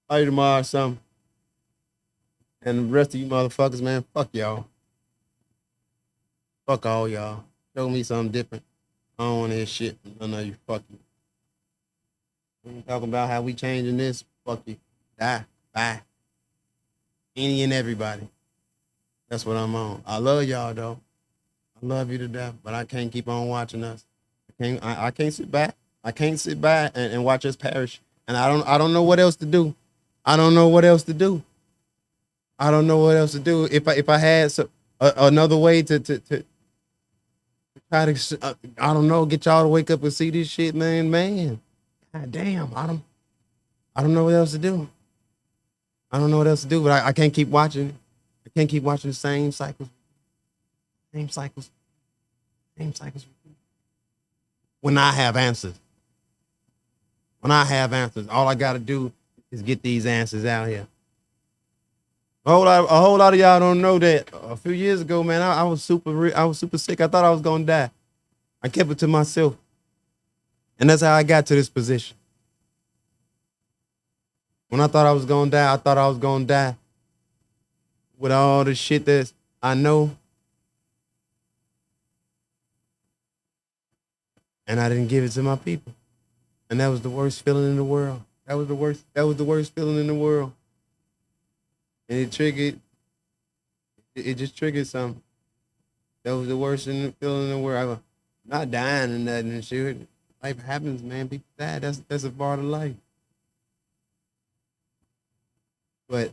tomorrow or something. And the rest of you motherfuckers, man, fuck y'all. Fuck all y'all. Show me something different. I don't want to hear shit from none of you. Fuck you. We talking about how we changing this. Fuck you. Die. Bye. Any and everybody. That's what I'm on. I love y'all though. I love you to death, but I can't keep on watching us. I can't sit back. I can't sit back and watch us perish. And I don't know what else to do. I don't know what else to do. I don't know what else to do. If I had another way to try to I don't know, get y'all to wake up and see this shit, man. God damn, I don't know what else to do. I don't know what else to do, but I can't keep watching. I can't keep watching the same cycles, same cycles, same cycles. When I have answers, all I gotta do is get these answers out here. A whole lot of y'all don't know that a few years ago, man, I was super sick. I thought I was gonna die. I kept it to myself, and that's how I got to this position. When I thought I was gonna die, I thought I was gonna die with all the shit that I know, and I didn't give it to my people, and that was the worst feeling in the world. That was the worst. That was the worst feeling in the world, and it triggered. It just triggered something. That was the worst feeling in the world. I was not dying and nothing and shit. Life happens, man. People die. That's a part of life. But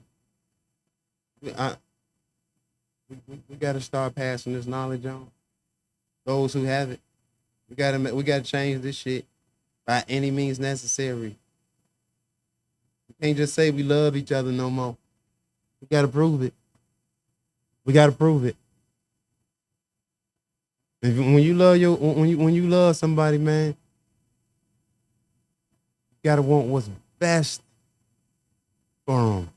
I, we got to start passing this knowledge on those who have it. We gotta change this shit by any means necessary. We can't just say we love each other no more. We gotta prove it. We gotta prove it. When you love somebody, man, you gotta want what's best for them.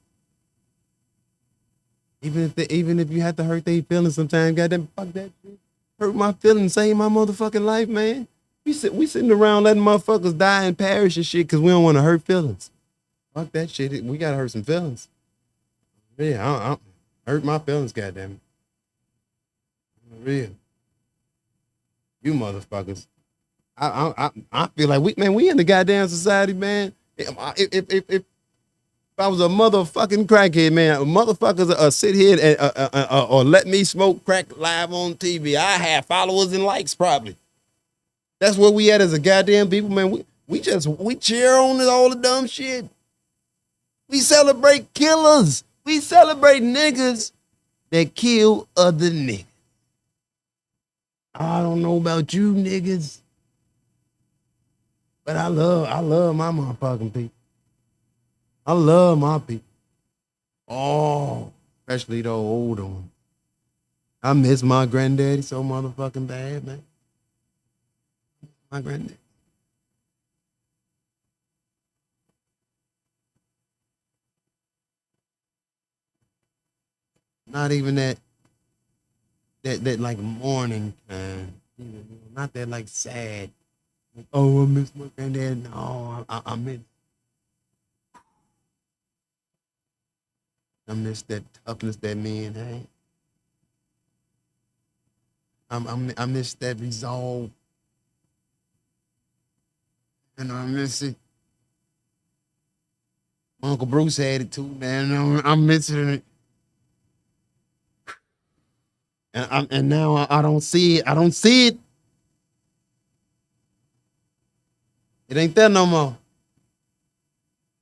Even if you have to hurt their feelings sometimes, goddamn, fuck that shit. Hurt my feelings, save my motherfucking life, man. We sitting around letting motherfuckers die and perish and shit because we don't want to hurt feelings. Fuck that shit. We gotta hurt some feelings. Yeah, I hurt my feelings, goddamn it. Real. You motherfuckers. I feel like we in the goddamn society, man. If I was a motherfucking crackhead, man, motherfuckers sit here and or let me smoke crack live on TV. I have followers and likes probably. That's where we at as a goddamn people, man. We cheer on all the dumb shit. We celebrate killers. We celebrate niggas that kill other niggas. I don't know about you niggas, but I love my motherfucking people. I love my people. Oh, especially the older ones. I miss my granddaddy so motherfucking bad, man. My granddaddy. Not even that like mourning time. Not that like sad. Like, oh, I miss my granddad. No, I miss that toughness that men had. I miss that resolve. And I miss it. Uncle Bruce had it too, man. I'm missing it. And now I don't see it. I don't see it. It ain't there no more.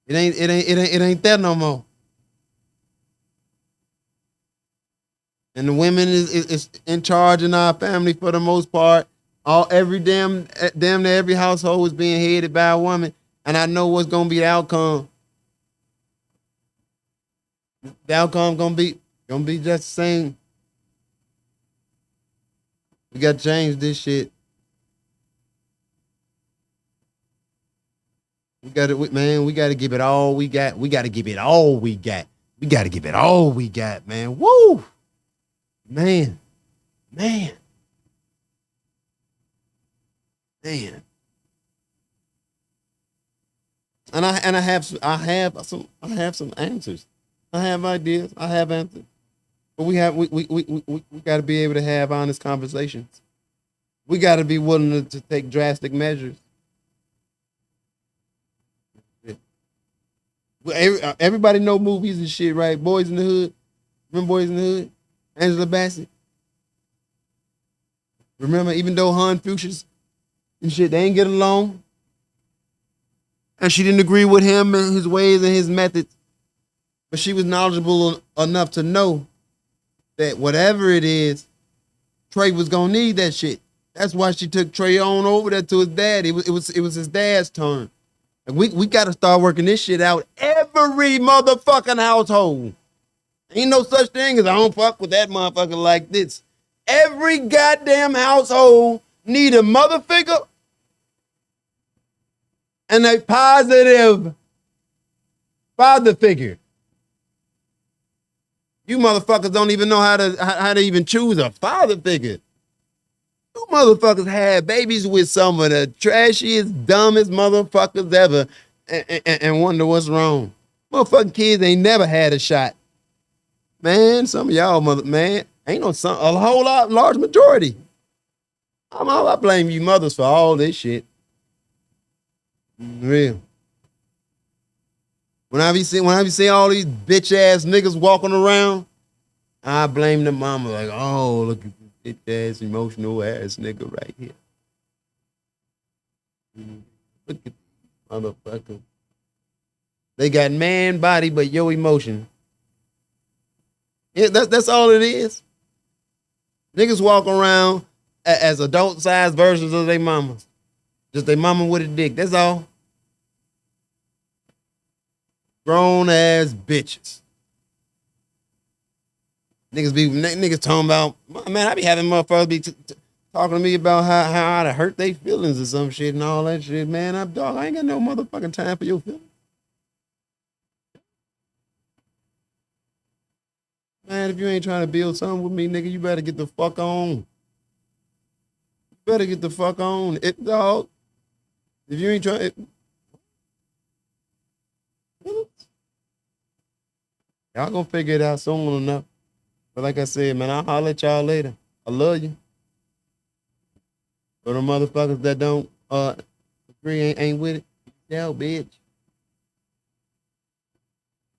It ain't there no more. And the women is in charge in our family for the most part. Every damn near every household is being headed by a woman, and I know what's gonna be the outcome. The outcome gonna be just the same. We gotta change this shit. We gotta give it all we got. We gotta give it all we got. We gotta give it all we got, man. Woo! Man. Man. Man. And I have some answers. I have ideas. I have answers. But we got to be able to have honest conversations. We got to be willing to take drastic measures. Everybody know movies and shit, right? Boys in the Hood. Remember Boys in the Hood? Angela Bassett. Remember, even though her and Fuchsia's and shit, they ain't get along. And she didn't agree with him and his ways and his methods. But she was knowledgeable enough to know that whatever it is, Trey was gonna need that shit. That's why she took Trey on over there to his dad. It was his dad's turn. And we gotta start working this shit out every motherfucking household. Ain't no such thing as I don't fuck with that motherfucker like this. Every goddamn household need a mother figure and a positive father figure. You motherfuckers don't even know how to even choose a father figure. You motherfuckers had babies with some of the trashiest, dumbest motherfuckers ever and wonder what's wrong. Motherfucking kids ain't never had a shot. Man, some of y'all man, ain't no some a whole lot, large majority. I blame you mothers for all this shit. Real. When I be seeing all these bitch ass niggas walking around, I blame the mama like, oh, look at this bitch ass emotional ass nigga right here. Look at motherfucker. They got man body, but your emotion. Yeah, that's all it is. Niggas walk around as adult-sized versions of their mamas. Just their mama with a dick. That's all. Grown ass bitches. Niggas talking about, man, I be having motherfuckers be talking to me about how I hurt their feelings or some shit and all that shit. Man, I ain't got no motherfucking time for your feelings. Man, if you ain't trying to build something with me, nigga, you better get the fuck on. You better get the fuck on. Dog. If you ain't trying, y'all gonna figure it out soon enough. But like I said, man, I'll holler at y'all later. I love you. For the motherfuckers that don't agree, ain't with it, yeah, bitch.